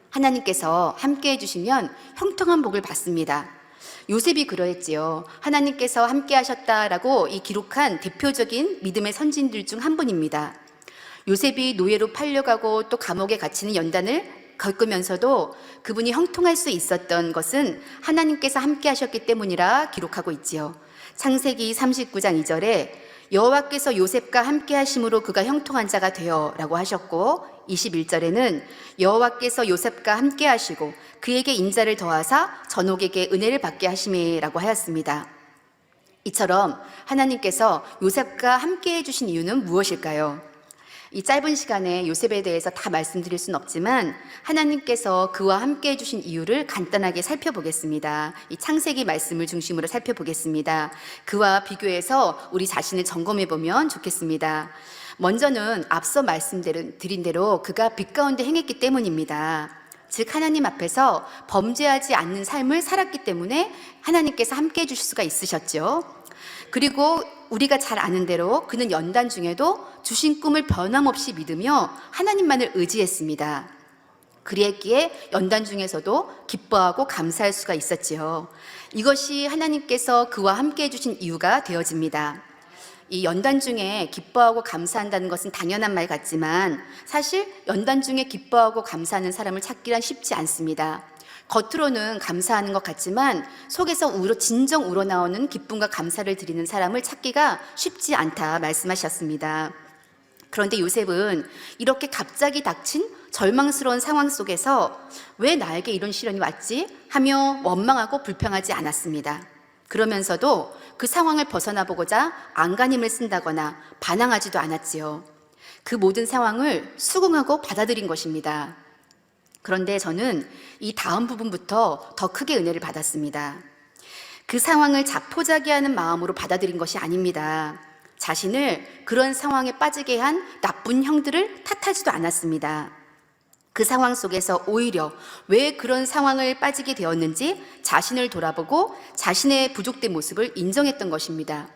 하나님께서 함께해 주시면 형통한 복을 받습니다. 요셉이 그러했지요. 하나님께서 함께 하셨다라고 이 기록한 대표적인 믿음의 선진들 중 한 분입니다. 요셉이 노예로 팔려가고 또 감옥에 갇히는 연단을 겪으면서도 그분이 형통할 수 있었던 것은 하나님께서 함께 하셨기 때문이라 기록하고 있지요. 창세기 39장 2절에 여호와께서 요셉과 함께 하심으로 그가 형통한 자가 되어 라고 하셨고 21절에는 여호와께서 요셉과 함께 하시고 그에게 인자를 더하사 전옥에게 은혜를 받게 하심에 라고 하였습니다. 이처럼 하나님께서 요셉과 함께 해주신 이유는 무엇일까요? 이 짧은 시간에 요셉에 대해서 다 말씀드릴 수는 없지만 하나님께서 그와 함께 해주신 이유를 간단하게 살펴보겠습니다. 이 창세기 말씀을 중심으로 살펴보겠습니다. 그와 비교해서 우리 자신을 점검해 보면 좋겠습니다. 먼저는 앞서 말씀드린 대로 그가 빛 가운데 행했기 때문입니다. 즉 하나님 앞에서 범죄하지 않는 삶을 살았기 때문에 하나님께서 함께 해주실 수가 있으셨죠. 그리고 우리가 잘 아는 대로 그는 연단 중에도 주신 꿈을 변함없이 믿으며 하나님만을 의지했습니다. 그랬기에 연단 중에서도 기뻐하고 감사할 수가 있었지요. 이것이 하나님께서 그와 함께 해주신 이유가 되어집니다. 이 연단 중에 기뻐하고 감사한다는 것은 당연한 말 같지만 사실 연단 중에 기뻐하고 감사하는 사람을 찾기란 쉽지 않습니다. 겉으로는 감사하는 것 같지만 속에서 진정 우러나오는 기쁨과 감사를 드리는 사람을 찾기가 쉽지 않다 말씀하셨습니다. 그런데 요셉은 이렇게 갑자기 닥친 절망스러운 상황 속에서 왜 나에게 이런 시련이 왔지? 하며 원망하고 불평하지 않았습니다. 그러면서도 그 상황을 벗어나 보고자 안간힘을 쓴다거나 반항하지도 않았지요. 그 모든 상황을 수긍하고 받아들인 것입니다. 그런데 저는 이 다음 부분부터 더 크게 은혜를 받았습니다. 그 상황을 자포자기하는 마음으로 받아들인 것이 아닙니다. 자신을 그런 상황에 빠지게 한 나쁜 형들을 탓하지도 않았습니다. 그 상황 속에서 오히려 왜 그런 상황을 빠지게 되었는지 자신을 돌아보고 자신의 부족된 모습을 인정했던 것입니다.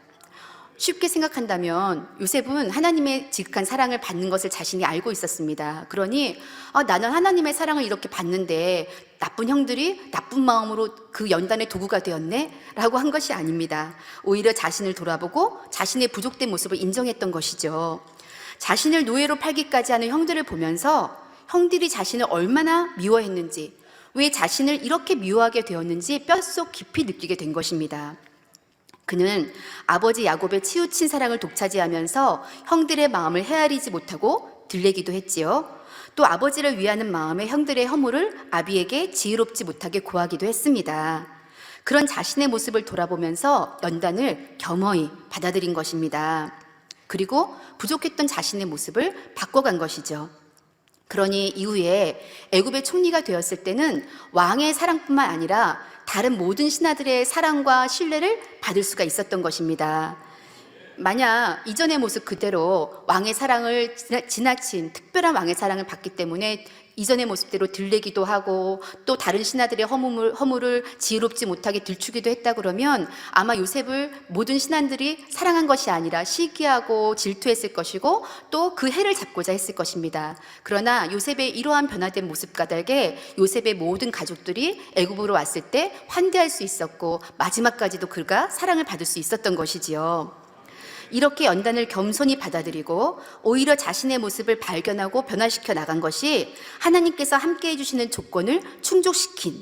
쉽게 생각한다면 요셉은 하나님의 지극한 사랑을 받는 것을 자신이 알고 있었습니다. 그러니 나는 하나님의 사랑을 이렇게 받는데 나쁜 형들이 나쁜 마음으로 그 연단의 도구가 되었네? 라고 한 것이 아닙니다. 오히려 자신을 돌아보고 자신의 부족된 모습을 인정했던 것이죠. 자신을 노예로 팔기까지 하는 형들을 보면서 형들이 자신을 얼마나 미워했는지, 왜 자신을 이렇게 미워하게 되었는지 뼛속 깊이 느끼게 된 것입니다. 그는 아버지 야곱의 치우친 사랑을 독차지하면서 형들의 마음을 헤아리지 못하고 들레기도 했지요. 또 아버지를 위하는 마음에 형들의 허물을 아비에게 지혜롭지 못하게 고하기도 했습니다. 그런 자신의 모습을 돌아보면서 연단을 겸허히 받아들인 것입니다. 그리고 부족했던 자신의 모습을 바꿔간 것이죠. 그러니 이후에 애굽의 총리가 되었을 때는 왕의 사랑뿐만 아니라 다른 모든 신하들의 사랑과 신뢰를 받을 수가 있었던 것입니다. 만약 이전의 모습 그대로 왕의 사랑을 지나친 특별한 왕의 사랑을 받기 때문에 이전의 모습대로 들레기도 하고 또 다른 신하들의 허물을 지혜롭지 못하게 들추기도 했다 그러면 아마 요셉을 모든 신하들이 사랑한 것이 아니라 시기하고 질투했을 것이고 또 그 해를 잡고자 했을 것입니다. 그러나 요셉의 이러한 변화된 모습과 달게 요셉의 모든 가족들이 애굽으로 왔을 때 환대할 수 있었고 마지막까지도 그가 사랑을 받을 수 있었던 것이지요. 이렇게 연단을 겸손히 받아들이고 오히려 자신의 모습을 발견하고 변화시켜 나간 것이 하나님께서 함께 해주시는 조건을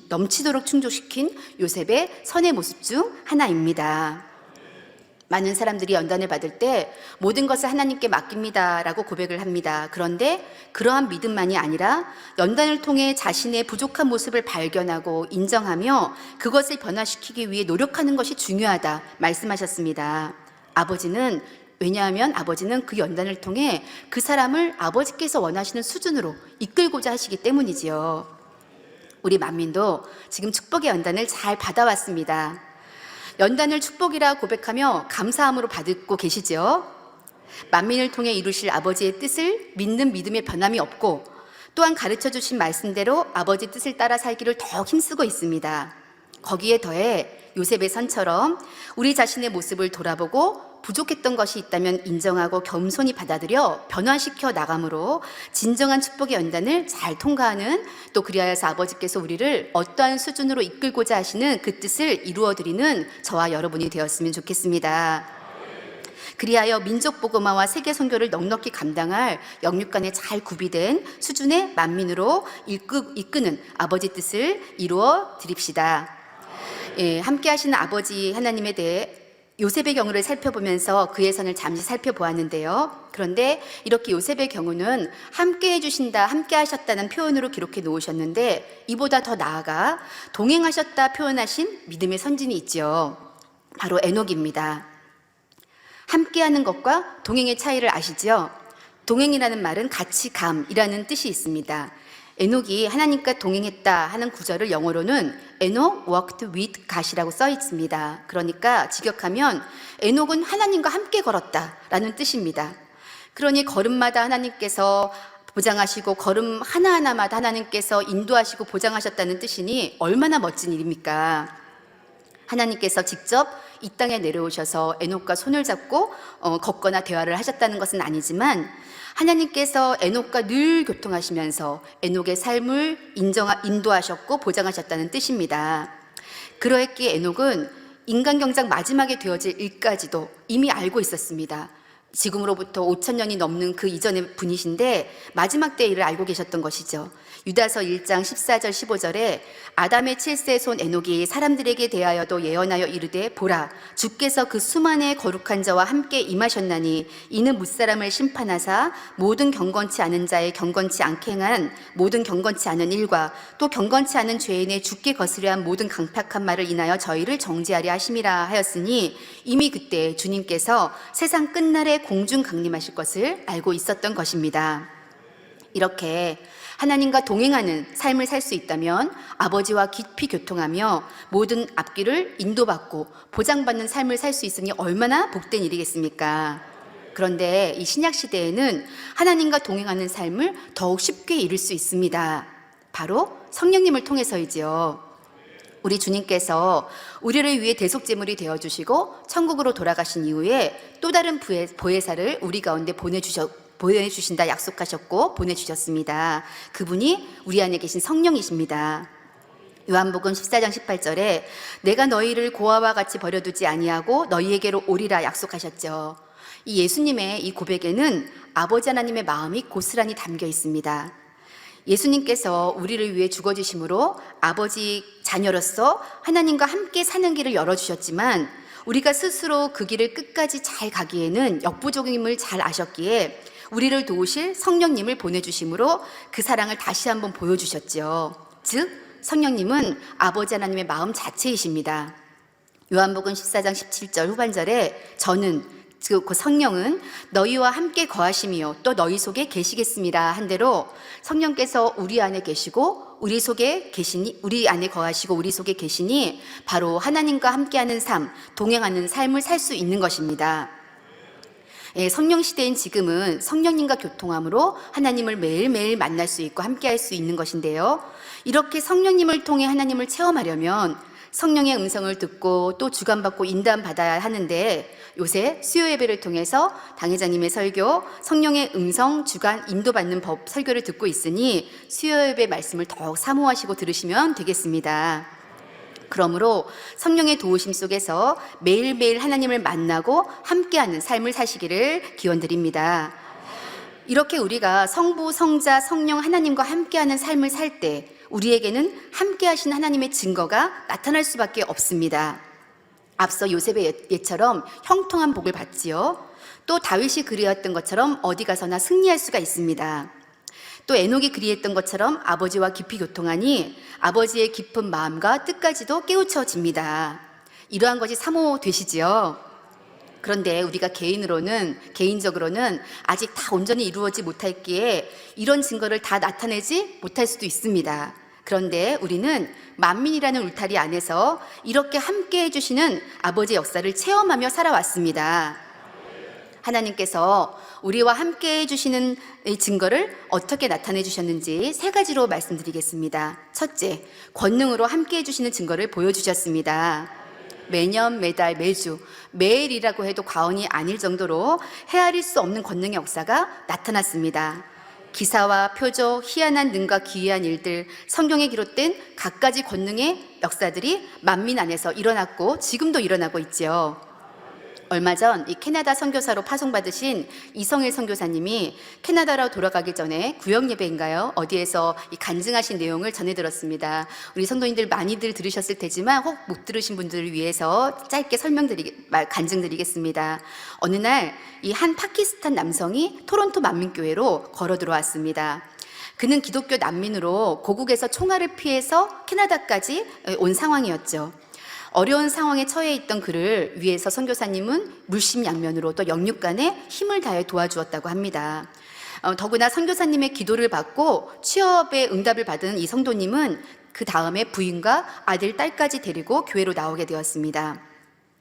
넘치도록 충족시킨 요셉의 선의 모습 중 하나입니다. 많은 사람들이 연단을 받을 때 모든 것을 하나님께 맡깁니다 라고 고백을 합니다. 그런데 그러한 믿음만이 아니라 연단을 통해 자신의 부족한 모습을 발견하고 인정하며 그것을 변화시키기 위해 노력하는 것이 중요하다 말씀하셨습니다. 왜냐하면 아버지는 그 연단을 통해 그 사람을 아버지께서 원하시는 수준으로 이끌고자 하시기 때문이지요. 우리 만민도 지금 축복의 연단을 잘 받아왔습니다. 연단을 축복이라 고백하며 감사함으로 받고 계시죠? 만민을 통해 이루실 아버지의 뜻을 믿는 믿음에 변함이 없고 또한 가르쳐 주신 말씀대로 아버지 뜻을 따라 살기를 더욱 힘쓰고 있습니다. 거기에 더해 요셉의 선처럼 우리 자신의 모습을 돌아보고 부족했던 것이 있다면 인정하고 겸손히 받아들여 변화시켜 나감으로 진정한 축복의 연단을 잘 통과하는, 또 그리하여서 아버지께서 우리를 어떠한 수준으로 이끌고자 하시는 그 뜻을 이루어드리는 저와 여러분이 되었으면 좋겠습니다. 그리하여 민족 복음화와 세계 선교를 넉넉히 감당할 영육간에 잘 구비된 수준의 만민으로 이끄는 아버지 뜻을 이루어 드립시다. 함께 하시는 아버지 하나님에 대해 요셉의 경우를 살펴보면서 그의 선을 잠시 살펴보았는데요. 그런데 이렇게 요셉의 경우는 함께 해주신다, 함께 하셨다는 표현으로 기록해 놓으셨는데, 이보다 더 나아가 동행하셨다 표현하신 믿음의 선진이 있죠. 바로 에녹입니다. 함께하는 것과 동행의 차이를 아시죠? 동행이라는 말은 같이 감이라는 뜻이 있습니다. 에녹이 하나님과 동행했다 하는 구절을 영어로는 에녹 walked with God이라고 써 있습니다. 그러니까 직역하면 에녹은 하나님과 함께 걸었다 라는 뜻입니다. 그러니 걸음마다 하나님께서 보장하시고 걸음 하나하나마다 하나님께서 인도하시고 보장하셨다는 뜻이니 얼마나 멋진 일입니까? 하나님께서 직접 이 땅에 내려오셔서 에녹과 손을 잡고 걷거나 대화를 하셨다는 것은 아니지만, 하나님께서 에녹과 늘 교통하시면서 에녹의 삶을 인도하셨고 보장하셨다는 뜻입니다. 그러했기에 에녹은 인간경작 마지막에 되어질 일까지도 이미 알고 있었습니다. 지금으로부터 5,000년이 넘는 그 이전의 분이신데 마지막 때의 일을 알고 계셨던 것이죠. 유다서 1장 14절 15절에 아담의 7세 손 에녹이 사람들에게 대하여도 예언하여 이르되 보라, 주께서 그 수만의 거룩한 자와 함께 임하셨나니 이는 무사람을 심판하사 모든 경건치 않은 자의 경건치 않게 행한 모든 경건치 않은 일과 또 경건치 않은 죄인의 죽게 거스려 한 모든 강팍한 말을 인하여 저희를 정죄하려 하심이라 하였으니, 이미 그때 주님께서 세상 끝날에 공중 강림하실 것을 알고 있었던 것입니다. 이렇게 하나님과 동행하는 삶을 살 수 있다면 아버지와 깊이 교통하며 모든 앞길을 인도받고 보장받는 삶을 살 수 있으니 얼마나 복된 일이겠습니까? 그런데 이 신약시대에는 하나님과 동행하는 삶을 더욱 쉽게 이룰 수 있습니다. 바로 성령님을 통해서이지요. 우리 주님께서 우리를 위해 대속제물이 되어주시고 천국으로 돌아가신 이후에 또 다른 보혜사를 우리 가운데 보내주신다 약속하셨고 보내주셨습니다. 그분이 우리 안에 계신 성령이십니다. 요한복음 14장 18절에 내가 너희를 고아와 같이 버려두지 아니하고 너희에게로 오리라 약속하셨죠. 이 예수님의 이 고백에는 아버지 하나님의 마음이 고스란히 담겨 있습니다. 예수님께서 우리를 위해 죽어주심으로 아버지 자녀로서 하나님과 함께 사는 길을 열어주셨지만, 우리가 스스로 그 길을 끝까지 잘 가기에는 역부족임을 잘 아셨기에 우리를 도우실 성령님을 보내주심으로 그 사랑을 다시 한번 보여주셨죠. 즉 성령님은 아버지 하나님의 마음 자체이십니다. 요한복음 14장 17절 후반절에 저는, 그 성령은 너희와 함께 거하심이요 또 너희 속에 계시겠습니다 한 대로 성령께서 우리 안에 계시고 우리 안에 거하시고 우리 속에 계시니 바로 하나님과 함께하는 삶, 동행하는 삶을 살 수 있는 것입니다. 성령 시대인 지금은 성령님과 교통함으로 하나님을 매일매일 만날 수 있고 함께할 수 있는 것인데요. 이렇게 성령님을 통해 하나님을 체험하려면 성령의 음성을 듣고 또 주관받고 인도받아야 하는데, 요새 수요 예배를 통해서 당회장님의 설교, 성령의 음성, 주관, 인도받는 법 설교를 듣고 있으니 수요 예배 말씀을 더욱 사모하시고 들으시면 되겠습니다. 그러므로 성령의 도우심 속에서 매일매일 하나님을 만나고 함께하는 삶을 사시기를 기원드립니다. 이렇게 우리가 성부, 성자, 성령 하나님과 함께하는 삶을 살 때 우리에게는 함께하신 하나님의 증거가 나타날 수밖에 없습니다. 앞서 요셉의 예처럼 형통한 복을 받지요. 또 다윗이 그리웠던 것처럼 어디 가서나 승리할 수가 있습니다. 또 에녹이 그리했던 것처럼 아버지와 깊이 교통하니 아버지의 깊은 마음과 뜻까지도 깨우쳐집니다. 이러한 것이 사모되시지요. 그런데 우리가 개인적으로는 아직 다 온전히 이루어지지 못했기에 이런 증거를 다 나타내지 못할 수도 있습니다. 그런데 우리는 만민이라는 울타리 안에서 이렇게 함께 해주시는 아버지의 역사를 체험하며 살아왔습니다. 하나님께서 우리와 함께 해주시는 이 증거를 어떻게 나타내 주셨는지 세 가지로 말씀드리겠습니다. 첫째, 권능으로 함께 해주시는 증거를 보여주셨습니다. 매년, 매달, 매주, 매일이라고 해도 과언이 아닐 정도로 헤아릴 수 없는 권능의 역사가 나타났습니다. 기사와 표적, 희한한 능과 기이한 일들, 성경에 기록된 갖가지 권능의 역사들이 만민 안에서 일어났고 지금도 일어나고 있죠. 얼마 전 이 캐나다 선교사로 파송받으신 이성일 선교사님이 캐나다로 돌아가기 전에 구역 예배인가요? 어디에서 이 간증하신 내용을 전해 들었습니다. 우리 성도님들 많이들 들으셨을 테지만 혹 못 들으신 분들을 위해서 짧게 간증드리겠습니다. 어느 날 이 한 파키스탄 남성이 토론토 만민교회로 걸어 들어왔습니다. 그는 기독교 난민으로 고국에서 총알을 피해서 캐나다까지 온 상황이었죠. 어려운 상황에 처해 있던 그를 위해서 선교사님은 물심양면으로 또 영육간에 힘을 다해 도와주었다고 합니다. 더구나 선교사님의 기도를 받고 취업에 응답을 받은 이 성도님은 그 다음에 부인과 아들, 딸까지 데리고 교회로 나오게 되었습니다.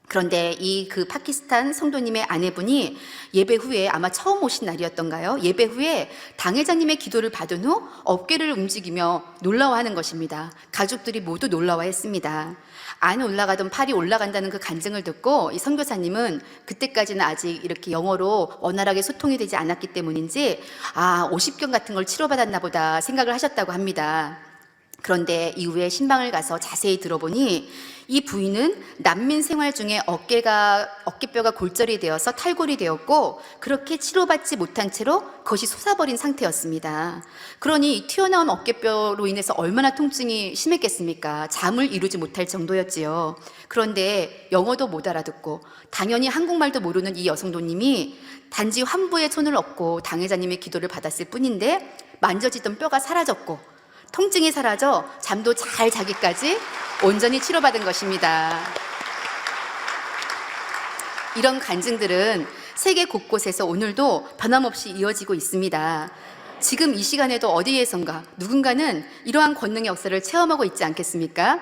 그런데 그 파키스탄 성도님의 아내분이 예배 후에 아마 처음 오신 날이었던가요? 예배 후에 당회자님의 기도를 받은 후 어깨를 움직이며 놀라워하는 것입니다. 가족들이 모두 놀라워했습니다. 안 올라가던 팔이 올라간다는 그 간증을 듣고 이 선교사님은 그때까지는 아직 이렇게 영어로 원활하게 소통이 되지 않았기 때문인지 50견 같은 걸 치료받았나 보다 생각을 하셨다고 합니다. 그런데 이후에 신방을 가서 자세히 들어보니 이 부인은 난민 생활 중에 어깨뼈가 골절이 되어서 탈골이 되었고 그렇게 치료받지 못한 채로 그것이 솟아버린 상태였습니다. 그러니 튀어나온 어깨뼈로 인해서 얼마나 통증이 심했겠습니까? 잠을 이루지 못할 정도였지요. 그런데 영어도 못 알아듣고 당연히 한국말도 모르는 이 여성도님이 단지 환부의 손을 얹고 당회자님의 기도를 받았을 뿐인데 만져지던 뼈가 사라졌고 통증이 사라져 잠도 잘 자기까지 온전히 치료받은 것입니다. 이런 간증들은 세계 곳곳에서 오늘도 변함없이 이어지고 있습니다. 지금 이 시간에도 어디에선가 누군가는 이러한 권능의 역사를 체험하고 있지 않겠습니까?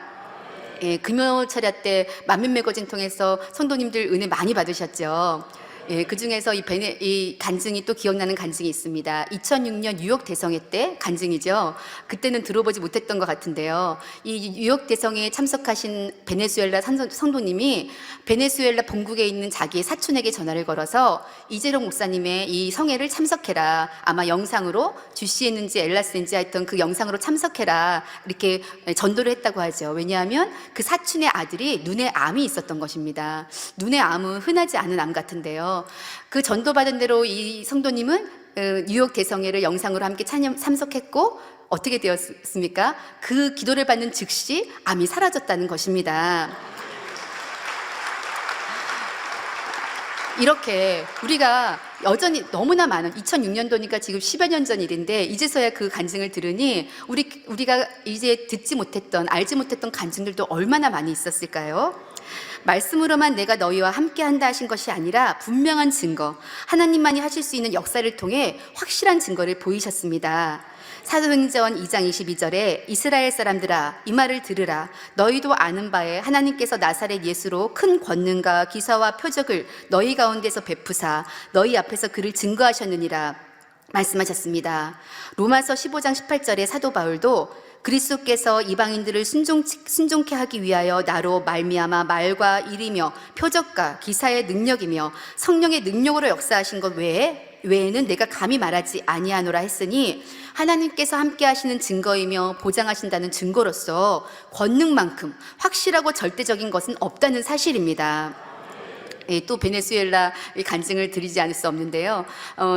금요 철야 때 만민 매거진 통해서 성도님들 은혜 많이 받으셨죠. 그 중에서 이 간증이 또 기억나는 간증이 있습니다. 2006년 뉴욕 대성회 때 간증이죠. 그때는 들어보지 못했던 것 같은데요. 이 뉴욕 대성회에 참석하신 베네수엘라 성도님이 베네수엘라 본국에 있는 자기의 사촌에게 전화를 걸어서 이재룡 목사님의 이 성회를 참석해라. 아마 영상으로 주시했는지 엘라스인지 하여튼 그 영상으로 참석해라. 이렇게 전도를 했다고 하죠. 왜냐하면 그 사촌의 아들이 눈에 암이 있었던 것입니다. 눈의 암은 흔하지 않은 암 같은데요. 그 전도받은 대로 이 성도님은 뉴욕 대성회를 영상으로 함께 참석했고 어떻게 되었습니까? 그 기도를 받는 즉시 암이 사라졌다는 것입니다. 이렇게 우리가 여전히 너무나 많은 2006년도니까 지금 10여 년 전 일인데 이제서야 그 간증을 들으니 우리가 이제 듣지 못했던 알지 못했던 간증들도 얼마나 많이 있었을까요? 말씀으로만 내가 너희와 함께 한다 하신 것이 아니라 분명한 증거, 하나님만이 하실 수 있는 역사를 통해 확실한 증거를 보이셨습니다. 사도행전 2장 22절에 이스라엘 사람들아 이 말을 들으라. 너희도 아는 바에 하나님께서 나사렛 예수로 큰 권능과 기사와 표적을 너희 가운데서 베푸사 너희 앞에서 그를 증거하셨느니라 말씀하셨습니다. 로마서 15장 18절에 사도 바울도 그리스도께서 이방인들을 순종케 하기 위하여 나로 말미암아 말과 일이며 표적과 기사의 능력이며 성령의 능력으로 역사하신 것 외에는 내가 감히 말하지 아니하노라 했으니 하나님께서 함께 하시는 증거이며 보장하신다는 증거로서 권능만큼 확실하고 절대적인 것은 없다는 사실입니다. 또 베네수엘라 간증을 드리지 않을 수 없는데요.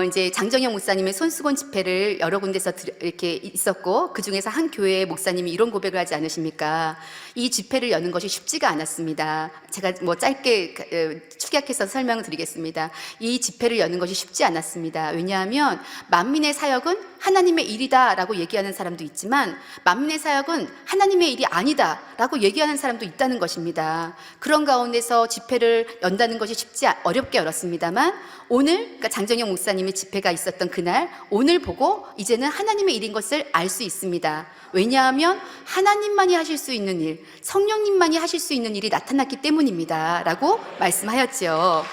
이제 장정영 목사님의 손수건 집회를 여러 군데서 이렇게 있었고, 그 중에서 한 교회의 목사님이 이런 고백을 하지 않으십니까? 이 집회를 여는 것이 쉽지가 않았습니다. 제가 뭐 짧게 축약해서 설명을 드리겠습니다. 이 집회를 여는 것이 쉽지 않았습니다. 왜냐하면 만민의 사역은 하나님의 일이다라고 얘기하는 사람도 있지만, 만민의 사역은 하나님의 일이 아니다라고 얘기하는 사람도 있다는 것입니다. 그런 가운데서 집회를 연다는 것이 어렵게 열었습니다만, 오늘, 그러니까 장정영 목사님의 집회가 있었던 그날, 오늘 보고 이제는 하나님의 일인 것을 알 수 있습니다. 왜냐하면 하나님만이 하실 수 있는 일, 성령님만이 하실 수 있는 일이 나타났기 때문입니다 라고 말씀하였죠.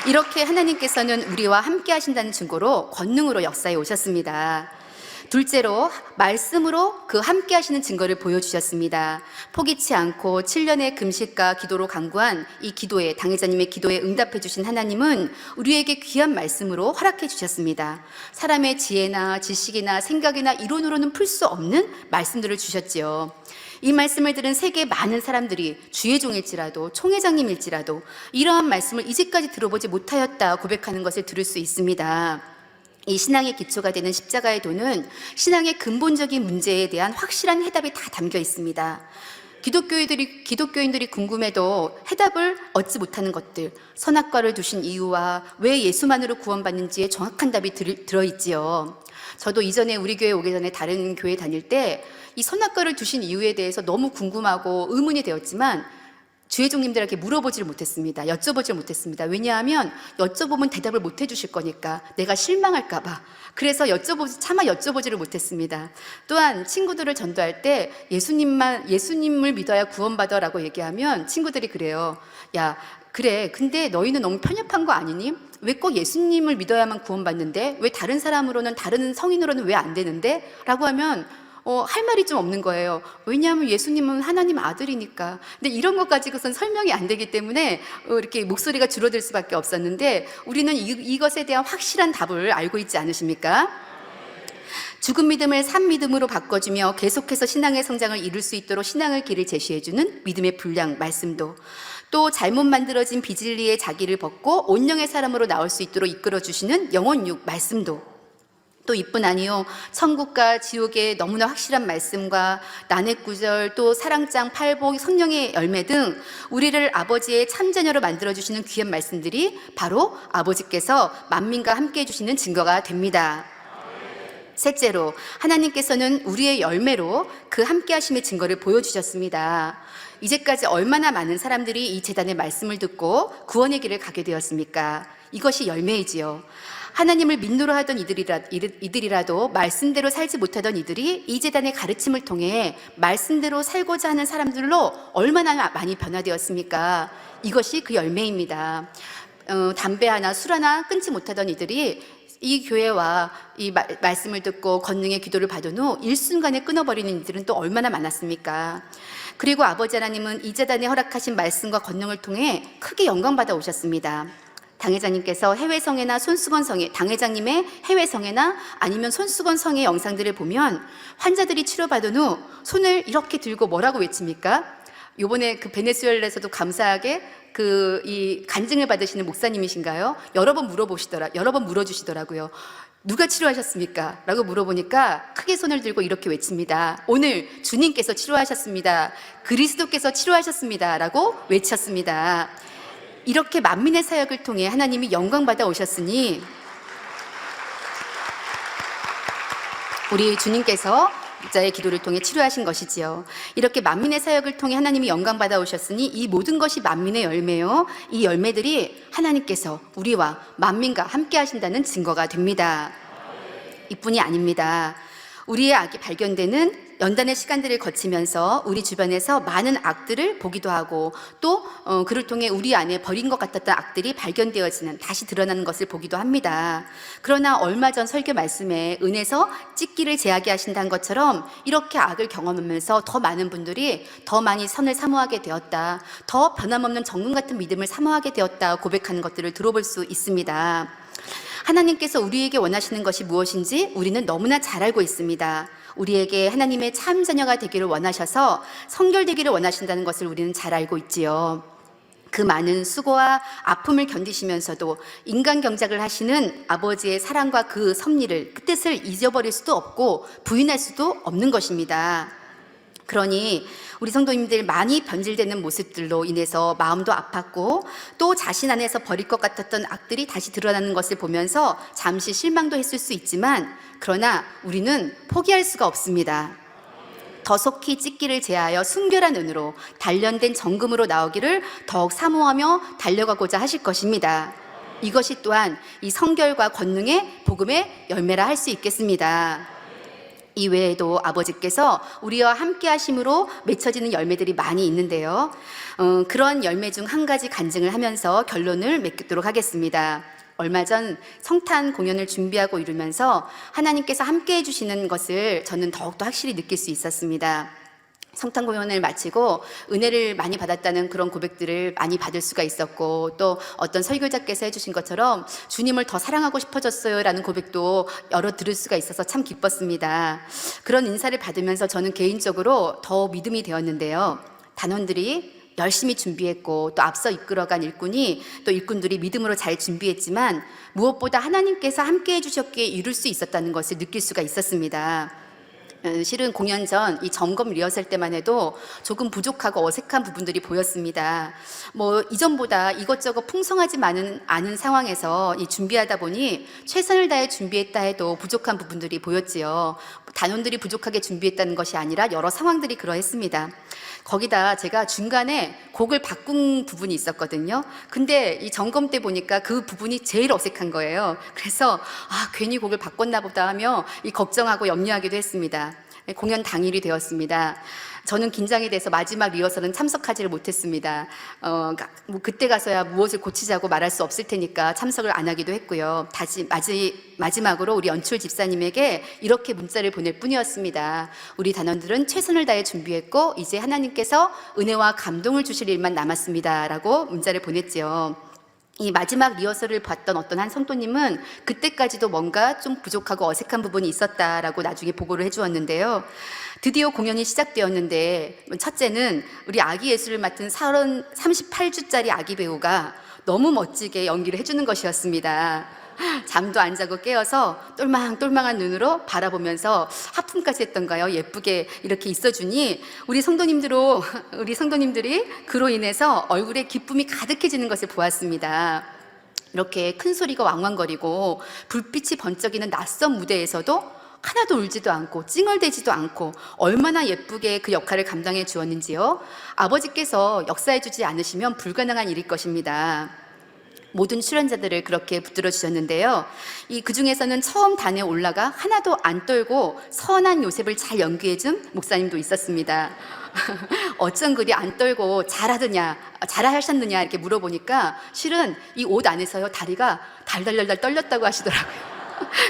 이렇게 하나님께서는 우리와 함께 하신다는 증거로 권능으로 역사에 오셨습니다. 둘째로 말씀으로 그 함께 하시는 증거를 보여주셨습니다. 포기치 않고 7년의 금식과 기도로 간구한 이 기도에, 당회자님의 기도에 응답해 주신 하나님은 우리에게 귀한 말씀으로 허락해 주셨습니다. 사람의 지혜나 지식이나 생각이나 이론으로는 풀 수 없는 말씀들을 주셨지요. 이 말씀을 들은 세계 많은 사람들이 주의 종일지라도 총회장님일지라도 이러한 말씀을 이제까지 들어보지 못하였다 고백하는 것을 들을 수 있습니다. 이 신앙의 기초가 되는 십자가의 도는 신앙의 근본적인 문제에 대한 확실한 해답이 다 담겨 있습니다. 기독교인들이 궁금해도 해답을 얻지 못하는 것들, 선악과를 두신 이유와 왜 예수만으로 구원받는지에 정확한 답이 들어있지요. 저도 이전에 우리 교회 오기 전에 다른 교회 다닐 때 이 선악과를 두신 이유에 대해서 너무 궁금하고 의문이 되었지만 주의 종님들에게 물어보지를 못했습니다. 여쭤보지를 못했습니다. 왜냐하면 여쭤보면 대답을 못 해주실 거니까, 내가 실망할까 봐. 그래서 차마 여쭤보지를 못했습니다. 또한 친구들을 전도할 때 예수님을 믿어야 구원받아라고 얘기하면 친구들이 그래요. 야, 그래, 근데 너희는 너무 편협한 거 아니니? 왜 꼭 예수님을 믿어야만 구원받는데? 왜 다른 사람으로는, 다른 성인으로는 왜 안 되는데? 라고 하면 할 말이 좀 없는 거예요. 왜냐하면 예수님은 하나님 아들이니까. 근데 이런 것 가지고선 설명이 안 되기 때문에 이렇게 목소리가 줄어들 수밖에 없었는데, 우리는 이것에 대한 확실한 답을 알고 있지 않으십니까? 죽은 믿음을 산 믿음으로 바꿔주며 계속해서 신앙의 성장을 이룰 수 있도록 신앙의 길을 제시해주는 믿음의 분량 말씀도, 또 잘못 만들어진 비진리의 자기를 벗고 온영의 사람으로 나올 수 있도록 이끌어주시는 영혼육 말씀도, 또 이뿐 아니요, 천국과 지옥의 너무나 확실한 말씀과 난해구절, 또 사랑장, 팔복, 성령의 열매 등 우리를 아버지의 참자녀로 만들어주시는 귀한 말씀들이 바로 아버지께서 만민과 함께 해주시는 증거가 됩니다. 셋째로, 하나님께서는 우리의 열매로 그 함께 하심의 증거를 보여주셨습니다. 이제까지 얼마나 많은 사람들이 이 제단의 말씀을 듣고 구원의 길을 가게 되었습니까? 이것이 열매이지요. 하나님을 믿노로 하던 이들이라도 말씀대로 살지 못하던 이들이 이 제단의 가르침을 통해 말씀대로 살고자 하는 사람들로 얼마나 많이 변화되었습니까? 이것이 그 열매입니다. 담배 하나, 술 하나 끊지 못하던 이들이 이 교회와 이 말씀을 듣고 권능의 기도를 받은 후 일순간에 끊어버리는 이들은 또 얼마나 많았습니까? 그리고 아버지 하나님은 이 제단에 허락하신 말씀과 권능을 통해 크게 영광받아 오셨습니다. 당회장님께서 해외성회나 손수건성회, 당회장님의 해외성회나 아니면 손수건성회 영상들을 보면 환자들이 치료받은 후 손을 이렇게 들고 뭐라고 외칩니까? 요번에 그 베네수엘라에서도 감사하게 이 간증을 받으시는 목사님이신가요? 여러 번 물어주시더라고요. 누가 치료하셨습니까? 라고 물어보니까 크게 손을 들고 이렇게 외칩니다. 오늘 주님께서 치료하셨습니다. 그리스도께서 치료하셨습니다. 라고 외쳤습니다. 이렇게 만민의 사역을 통해 하나님이 영광받아 오셨으니 우리 주님께서 자의 기도를 통해 치료하신 것이지요. 이렇게 만민의 사역을 통해 하나님이 영광받아 오셨으니 이 모든 것이 만민의 열매요, 이 열매들이 하나님께서 우리와 만민과 함께 하신다는 증거가 됩니다. 이뿐이 아닙니다. 우리의 악이 발견되는 연단의 시간들을 거치면서 우리 주변에서 많은 악들을 보기도 하고, 또 그를 통해 우리 안에 버린 것 같았던 악들이 발견되어지는, 다시 드러나는 것을 보기도 합니다. 그러나 얼마 전 설교 말씀에 은에서 찢기를 제하게 하신다는 것처럼 이렇게 악을 경험하면서 더 많은 분들이 더 많이 선을 사모하게 되었다, 더 변함없는 정금 같은 믿음을 사모하게 되었다 고백하는 것들을 들어볼 수 있습니다. 하나님께서 우리에게 원하시는 것이 무엇인지 우리는 너무나 잘 알고 있습니다. 우리에게 하나님의 참 자녀가 되기를 원하셔서 성결되기를 원하신다는 것을 우리는 잘 알고 있지요. 그 많은 수고와 아픔을 견디시면서도 인간 경작을 하시는 아버지의 사랑과 그 섭리를, 그 뜻을 잊어버릴 수도 없고 부인할 수도 없는 것입니다. 그러니 우리 성도님들 많이 변질되는 모습들로 인해서 마음도 아팠고 또 자신 안에서 버릴 것 같았던 악들이 다시 드러나는 것을 보면서 잠시 실망도 했을 수 있지만, 그러나 우리는 포기할 수가 없습니다. 더 속히 찢기를 제하여 순결한 은으로 단련된 정금으로 나오기를 더욱 사모하며 달려가고자 하실 것입니다. 이것이 또한 이 성결과 권능의 복음의 열매라 할 수 있겠습니다. 이 외에도 아버지께서 우리와 함께 하심으로 맺혀지는 열매들이 많이 있는데요. 그런 열매 중 한 가지 간증을 하면서 결론을 맺도록 하겠습니다. 얼마 전 성탄 공연을 준비하고 이루면서 하나님께서 함께 해주시는 것을 저는 더욱더 확실히 느낄 수 있었습니다. 성탄 공연을 마치고 은혜를 많이 받았다는 그런 고백들을 많이 받을 수가 있었고, 또 어떤 설교자께서 해주신 것처럼 주님을 더 사랑하고 싶어졌어요 라는 고백도 여러 들을 수가 있어서 참 기뻤습니다. 그런 인사를 받으면서 저는 개인적으로 더 믿음이 되었는데요. 단원들이 열심히 준비했고 또 앞서 이끌어간 일꾼이 또 일꾼들이 믿음으로 잘 준비했지만 무엇보다 하나님께서 함께 해주셨기에 이룰 수 있었다는 것을 느낄 수가 있었습니다. 실은 공연 전 이 점검 리허설 때만 해도 조금 부족하고 어색한 부분들이 보였습니다. 이전보다 이것저것 풍성하지 않은 상황에서 이 준비하다 보니 최선을 다해 준비했다 해도 부족한 부분들이 보였지요. 단원들이 부족하게 준비했다는 것이 아니라 여러 상황들이 그러했습니다. 거기다 제가 중간에 곡을 바꾼 부분이 있었거든요. 근데 이 점검 때 보니까 그 부분이 제일 어색한 거예요. 그래서 괜히 곡을 바꿨나 보다 하며 이 걱정하고 염려하기도 했습니다. 공연 당일이 되었습니다. 저는 긴장이 돼서 마지막 리허설은 참석하지를 못했습니다. 그때 가서야 무엇을 고치자고 말할 수 없을 테니까 참석을 안 하기도 했고요. 마지막으로 우리 연출 집사님에게 이렇게 문자를 보낼 뿐이었습니다. 우리 단원들은 최선을 다해 준비했고 이제 하나님께서 은혜와 감동을 주실 일만 남았습니다 라고 문자를 보냈지요. 이 마지막 리허설을 봤던 어떤 한 성도님은 그때까지도 뭔가 좀 부족하고 어색한 부분이 있었다라고 나중에 보고를 해주었는데요. 드디어 공연이 시작되었는데 첫째는 우리 아기 예술을 맡은 38주짜리 아기 배우가 너무 멋지게 연기를 해주는 것이었습니다. 잠도 안 자고 깨어서 똘망똘망한 눈으로 바라보면서 하품까지 했던가요? 예쁘게 이렇게 있어주니 우리 성도님들이 그로 인해서 얼굴에 기쁨이 가득해지는 것을 보았습니다. 이렇게 큰 소리가 왕왕거리고 불빛이 번쩍이는 낯선 무대에서도 하나도 울지도 않고 찡얼대지도 않고 얼마나 예쁘게 그 역할을 감당해 주었는지요. 아버지께서 역사해 주지 않으시면 불가능한 일일 것입니다. 모든 출연자들을 그렇게 붙들어 주셨는데요. 그 중에서는 처음 단에 올라가 하나도 안 떨고 선한 요셉을 잘 연기해준 목사님도 있었습니다. 어쩜 그리 안 떨고 잘하셨느냐 이렇게 물어보니까 실은 이 옷 안에서요 다리가 달달달달 떨렸다고 하시더라고요.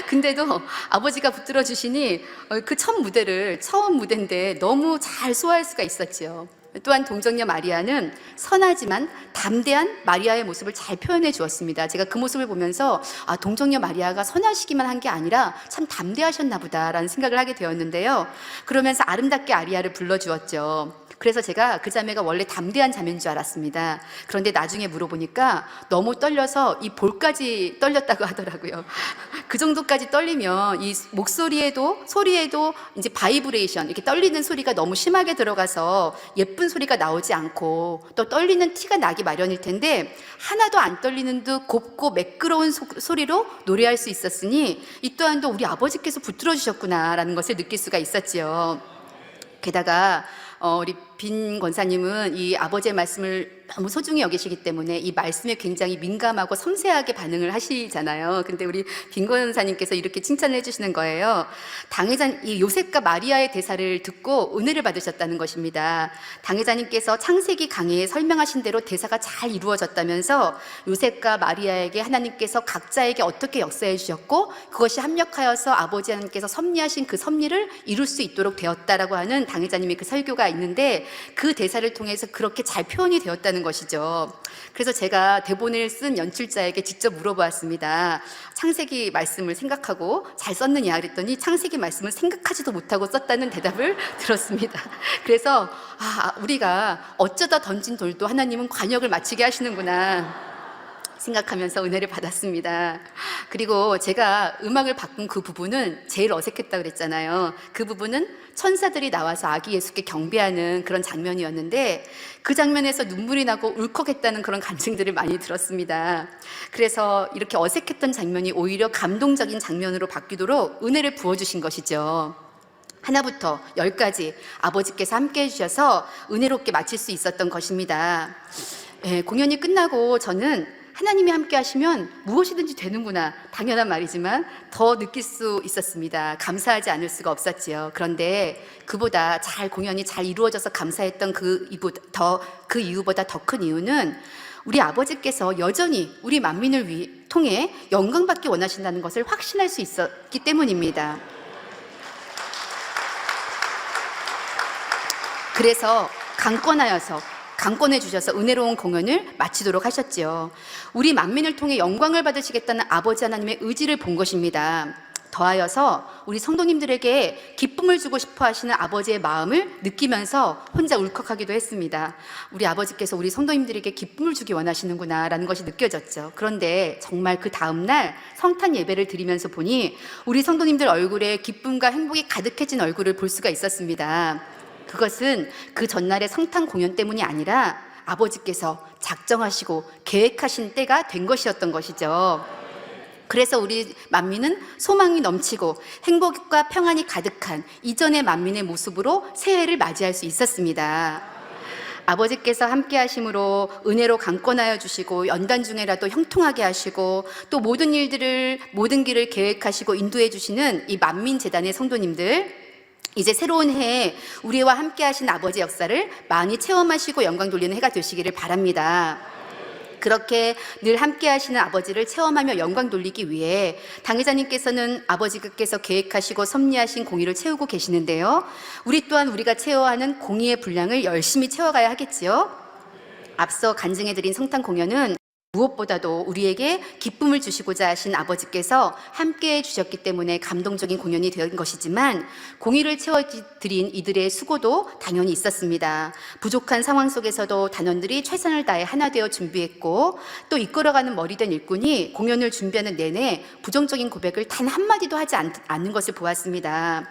근데도 아버지가 붙들어 주시니 그 처음 무대인데 너무 잘 소화할 수가 있었지요. 또한 동정녀 마리아는 선하지만 담대한 마리아의 모습을 잘 표현해 주었습니다. 제가 그 모습을 보면서 동정녀 마리아가 선하시기만 한 게 아니라 참 담대하셨나 보다라는 생각을 하게 되었는데요. 그러면서 아름답게 아리아를 불러주었죠. 그래서 제가 그 자매가 원래 담대한 자매인 줄 알았습니다. 그런데 나중에 물어보니까 너무 떨려서 이 볼까지 떨렸다고 하더라고요. 그 정도까지 떨리면 이 소리에도 이제 바이브레이션, 이렇게 떨리는 소리가 너무 심하게 들어가서 예쁜 소리가 나오지 않고 또 떨리는 티가 나기 마련일 텐데 하나도 안 떨리는 듯 곱고 매끄러운 소리로 노래할 수 있었으니 이 또한도 우리 아버지께서 붙들어 주셨구나라는 것을 느낄 수가 있었지요. 게다가 우리 빈 권사님은 이 아버지의 말씀을 너무 소중히 여기시기 때문에 이 말씀에 굉장히 민감하고 섬세하게 반응을 하시잖아요. 근데 우리 빈 권사님께서 이렇게 칭찬을 해주시는 거예요. 당회장 이 요셉과 마리아의 대사를 듣고 은혜를 받으셨다는 것입니다. 당회자님께서 창세기 강의에 설명하신 대로 대사가 잘 이루어졌다면서 요셉과 마리아에게 하나님께서 각자에게 어떻게 역사해 주셨고 그것이 합력하여서 아버지 하나님께서 섭리하신 그 섭리를 이룰 수 있도록 되었다라고 하는 당회자님의 그 설교가 있는데 그 대사를 통해서 그렇게 잘 표현이 되었다는 있다는 것이죠. 그래서 제가 대본을 쓴 연출자에게 직접 물어보았습니다. 창세기 말씀을 생각하고 잘 썼느냐 그랬더니 창세기 말씀을 생각하지도 못하고 썼다는 대답을 들었습니다. 그래서 우리가 어쩌다 던진 돌도 하나님은 관역을 마치게 하시는구나 생각하면서 은혜를 받았습니다. 그리고 제가 음악을 바꾼 그 부분은 제일 어색했다고 그랬잖아요. 그 부분은 천사들이 나와서 아기 예수께 경배하는 그런 장면이었는데 그 장면에서 눈물이 나고 울컥했다는 그런 간증들을 많이 들었습니다. 그래서 이렇게 어색했던 장면이 오히려 감동적인 장면으로 바뀌도록 은혜를 부어주신 것이죠. 하나부터 10까지 아버지께서 함께 해주셔서 은혜롭게 마칠 수 있었던 것입니다. 공연이 끝나고 저는 하나님이 함께 하시면 무엇이든지 되는구나, 당연한 말이지만 더 느낄 수 있었습니다. 감사하지 않을 수가 없었지요. 그런데 그보다 공연이 잘 이루어져서 감사했던 그 이유보다 더 큰 이유는 우리 아버지께서 여전히 우리 만민을 통해 영광받기 원하신다는 것을 확신할 수 있었기 때문입니다. 그래서 강권해 주셔서 은혜로운 공연을 마치도록 하셨지요. 우리 만민을 통해 영광을 받으시겠다는 아버지 하나님의 의지를 본 것입니다. 더하여서 우리 성도님들에게 기쁨을 주고 싶어 하시는 아버지의 마음을 느끼면서 혼자 울컥하기도 했습니다. 우리 아버지께서 우리 성도님들에게 기쁨을 주기 원하시는구나 라는 것이 느껴졌죠. 그런데 정말 그 다음날 성탄 예배를 드리면서 보니 우리 성도님들 얼굴에 기쁨과 행복이 가득해진 얼굴을 볼 수가 있었습니다. 그것은 그 전날의 성탄 공연 때문이 아니라 아버지께서 작정하시고 계획하신 때가 된 것이었던 것이죠. 그래서 우리 만민은 소망이 넘치고 행복과 평안이 가득한 이전의 만민의 모습으로 새해를 맞이할 수 있었습니다. 아버지께서 함께 하심으로 은혜로 강권하여 주시고 연단 중에라도 형통하게 하시고 또 모든 길을 계획하시고 인도해 주시는 이 만민재단의 성도님들, 이제 새로운 해에 우리와 함께 하신 아버지 역사를 많이 체험하시고 영광 돌리는 해가 되시기를 바랍니다. 그렇게 늘 함께 하시는 아버지를 체험하며 영광 돌리기 위해 당회자님께서는 아버지께서 계획하시고 섭리하신 공의를 채우고 계시는데요. 우리 또한 우리가 채워하는 공의의 분량을 열심히 채워가야 하겠지요. 앞서 간증해드린 성탄 공연은 무엇보다도 우리에게 기쁨을 주시고자 하신 아버지께서 함께해 주셨기 때문에 감동적인 공연이 된 것이지만 공의를 채워드린 이들의 수고도 당연히 있었습니다. 부족한 상황 속에서도 단원들이 최선을 다해 하나 되어 준비했고 또 이끌어가는 머리된 일꾼이 공연을 준비하는 내내 부정적인 고백을 단 한마디도 하지 않는 것을 보았습니다.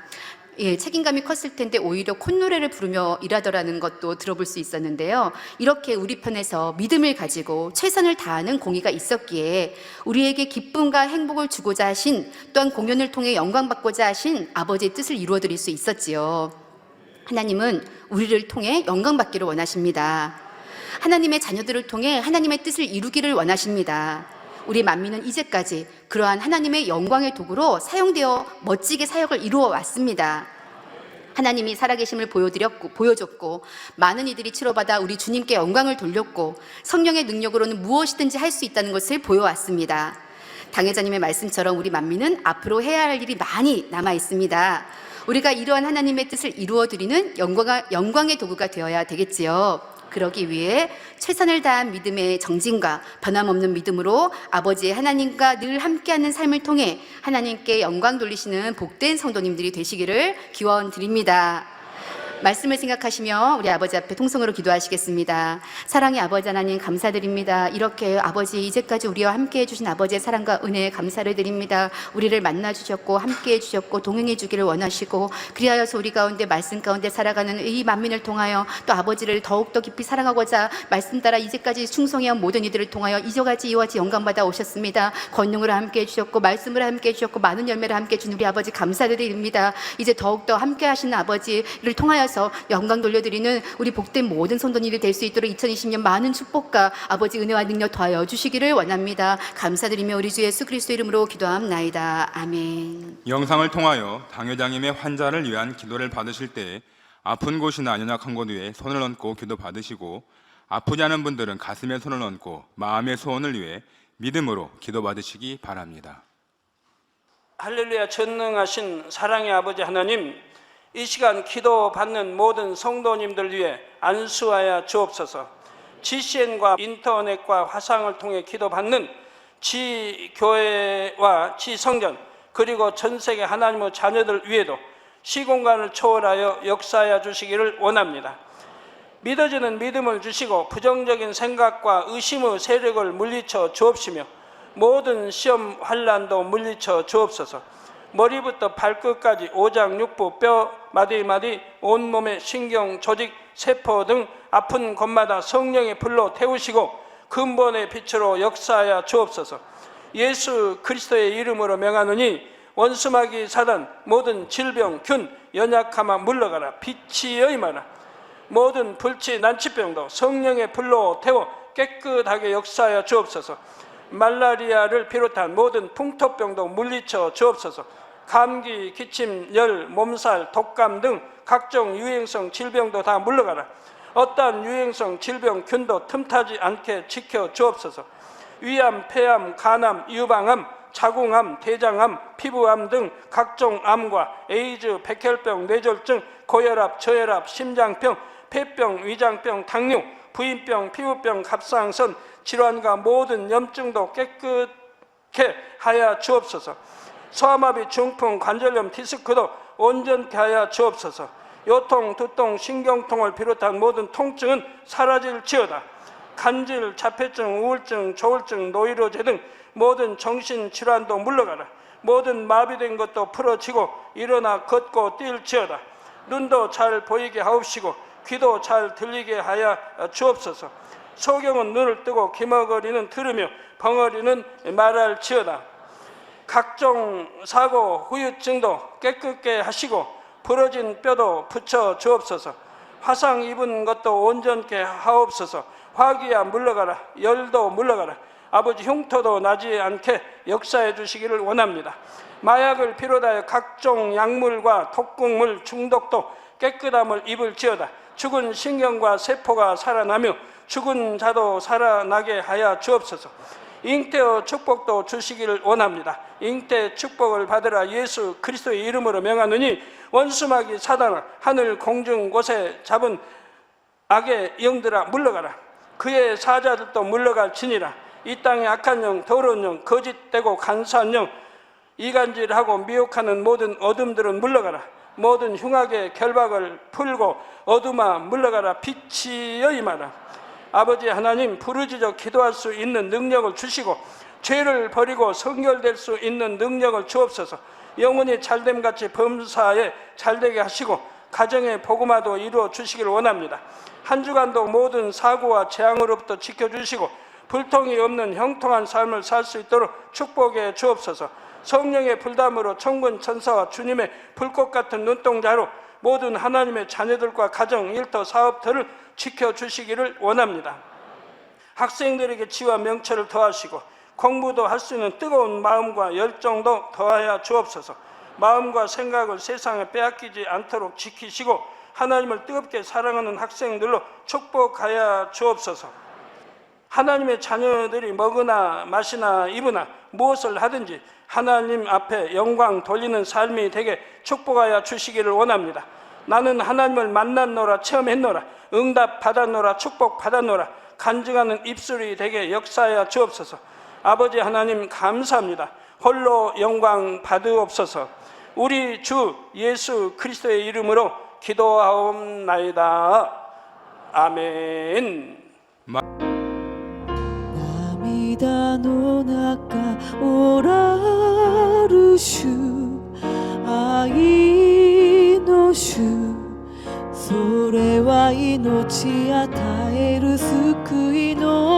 책임감이 컸을 텐데 오히려 콧노래를 부르며 일하더라는 것도 들어볼 수 있었는데요. 이렇게 우리 편에서 믿음을 가지고 최선을 다하는 공의가 있었기에 우리에게 기쁨과 행복을 주고자 하신, 또한 공연을 통해 영광받고자 하신 아버지의 뜻을 이루어드릴 수 있었지요. 하나님은 우리를 통해 영광받기를 원하십니다. 하나님의 자녀들을 통해 하나님의 뜻을 이루기를 원하십니다. 우리 만민은 이제까지 그러한 하나님의 영광의 도구로 사용되어 멋지게 사역을 이루어 왔습니다. 하나님이 살아계심을 보여줬고 많은 이들이 치료받아 우리 주님께 영광을 돌렸고 성령의 능력으로는 무엇이든지 할 수 있다는 것을 보여왔습니다. 당회자님의 말씀처럼 우리 만민은 앞으로 해야 할 일이 많이 남아 있습니다. 우리가 이러한 하나님의 뜻을 이루어드리는 영광의 도구가 되어야 되겠지요. 그러기 위해 최선을 다한 믿음의 정진과 변함없는 믿음으로 아버지의 하나님과 늘 함께하는 삶을 통해 하나님께 영광 돌리시는 복된 성도님들이 되시기를 기원드립니다. 말씀을 생각하시며 우리 아버지 앞에 통성으로 기도하시겠습니다. 사랑의 아버지 하나님 감사드립니다. 이렇게 아버지 이제까지 우리와 함께해 주신 아버지의 사랑과 은혜에 감사를 드립니다. 우리를 만나 주셨고 함께해 주셨고 동행해 주기를 원하시고 그리하여서 우리 가운데 말씀 가운데 살아가는 이 만민을 통하여 또 아버지를 더욱더 깊이 사랑하고자 말씀 따라 이제까지 충성해온 모든 이들을 통하여 이제까지 이와 같이 영광받아 오셨습니다. 권능으로 함께해 주셨고 말씀으로 함께해 주셨고 많은 열매를 함께해 준 우리 아버지 감사드립니다. 이제 더욱더 함께 하시는 아버지를 통하여 영광 돌려드리는 우리 복된 모든 성도님이 될 수 있도록 2020년 많은 축복과 아버지 은혜와 능력 더하여 주시기를 원합니다. 감사드리며 우리 주 예수 그리스도 이름으로 기도합나이다. 아멘.
영상을 통하여 당회장님의 환자를 위한 기도를 받으실 때 아픈 곳이나 연약한 곳 위에 손을 얹고 기도 받으시고 아프지 않은 분들은 가슴에 손을 얹고 마음의 소원을 위해 믿음으로 기도 받으시기 바랍니다.
할렐루야. 전능하신 사랑의 아버지 하나님, 이 시간 기도 받는 모든 성도님들 위해 안수하여 주옵소서. GCN과 인터넷과 화상을 통해 기도받는 지교회와 지성전 그리고 전 세계 하나님의 자녀들 위에도 시공간을 초월하여 역사하여 주시기를 원합니다. 믿어지는 믿음을 주시고 부정적인 생각과 의심의 세력을 물리쳐 주옵시며 모든 시험 환난도 물리쳐 주옵소서. 머리부터 발끝까지 오장육부 뼈 마디마디 온몸의 신경 조직 세포 등 아픈 곳마다 성령의 불로 태우시고 근본의 빛으로 역사하여 주옵소서. 예수 그리스도의 이름으로 명하노니 원수마귀 사단 모든 질병 균 연약함아 물러가라. 빛이 여임하라. 모든 불치 난치병도 성령의 불로 태워 깨끗하게 역사하여 주옵소서. 말라리아를 비롯한 모든 풍토병도 물리쳐 주옵소서. 감기, 기침, 열, 몸살, 독감 등 각종 유행성 질병도 다 물러가라. 어떠한 유행성 질병 균도 틈타지 않게 지켜 주옵소서. 위암, 폐암, 간암, 유방암, 자궁암, 대장암, 피부암 등 각종 암과 에이즈, 백혈병, 뇌졸중, 고혈압, 저혈압, 심장병, 폐병, 위장병, 당뇨, 부인병, 피부병, 갑상선 질환과 모든 염증도 깨끗게 하여 주옵소서. 소아마비, 중풍, 관절염, 디스크도 온전케 하여 주옵소서. 요통, 두통, 신경통을 비롯한 모든 통증은 사라질지어다. 간질, 자폐증, 우울증, 조울증, 노이로제 등 모든 정신질환도 물러가라. 모든 마비된 것도 풀어지고 일어나 걷고 뛸지어다. 눈도 잘 보이게 하옵시고 귀도 잘 들리게 하여 주옵소서. 소경은 눈을 뜨고 기머거리는 들으며 벙어리는 말할지어다. 각종 사고, 후유증도 깨끗게 하시고 부러진 뼈도 붙여 주옵소서. 화상 입은 것도 온전케 하옵소서. 화기야 물러가라. 열도 물러가라. 아버지 흉터도 나지 않게 역사해 주시기를 원합니다. 마약을 비롯하여 각종 약물과 독극물 중독도 깨끗함을 입을지어다. 죽은 신경과 세포가 살아나며 죽은 자도 살아나게 하여 주옵소서. 잉태의 축복도 주시기를 원합니다. 잉태 축복을 받으라. 예수 그리스도의 이름으로 명하노니 원수마귀 사단아 하늘 공중 곳에 잡은 악의 영들아 물러가라. 그의 사자들도 물러갈지니라. 이 땅의 악한 영, 더러운 영, 거짓되고 간사한 영, 이간질하고 미혹하는 모든 어둠들은 물러가라. 모든 흉악의 결박을 풀고 어둠아 물러가라. 빛이 여임하라. 아버지 하나님, 부르짖어 기도할 수 있는 능력을 주시고 죄를 버리고 성결될 수 있는 능력을 주옵소서. 영혼이 잘됨같이 범사에 잘되게 하시고 가정의 복음화도 이루어 주시기를 원합니다. 한 주간도 모든 사고와 재앙으로부터 지켜주시고 불통이 없는 형통한 삶을 살 수 있도록 축복해 주옵소서. 성령의 불담으로 천군 천사와 주님의 불꽃 같은 눈동자로 모든 하나님의 자녀들과 가정, 일터, 사업들을 지켜주시기를 원합니다. 학생들에게 지와 명철을 더하시고 공부도 할 수 있는 뜨거운 마음과 열정도 더하여 주옵소서. 마음과 생각을 세상에 빼앗기지 않도록 지키시고 하나님을 뜨겁게 사랑하는 학생들로 축복하여 주옵소서. 하나님의 자녀들이 먹으나 마시나 입으나 무엇을 하든지 하나님 앞에 영광 돌리는 삶이 되게 축복하여 주시기를 원합니다. 나는 하나님을 만났노라, 체험했노라, 응답 받았노라, 축복 받았노라, 간증하는 입술이 되게 역사하여 주옵소서. 아버지 하나님 감사합니다. 홀로 영광 받으옵소서. 우리 주 예수 그리스도의 이름으로 기도하옵나이다. 아멘.
涙の中おらる主愛の主それは命与える救いの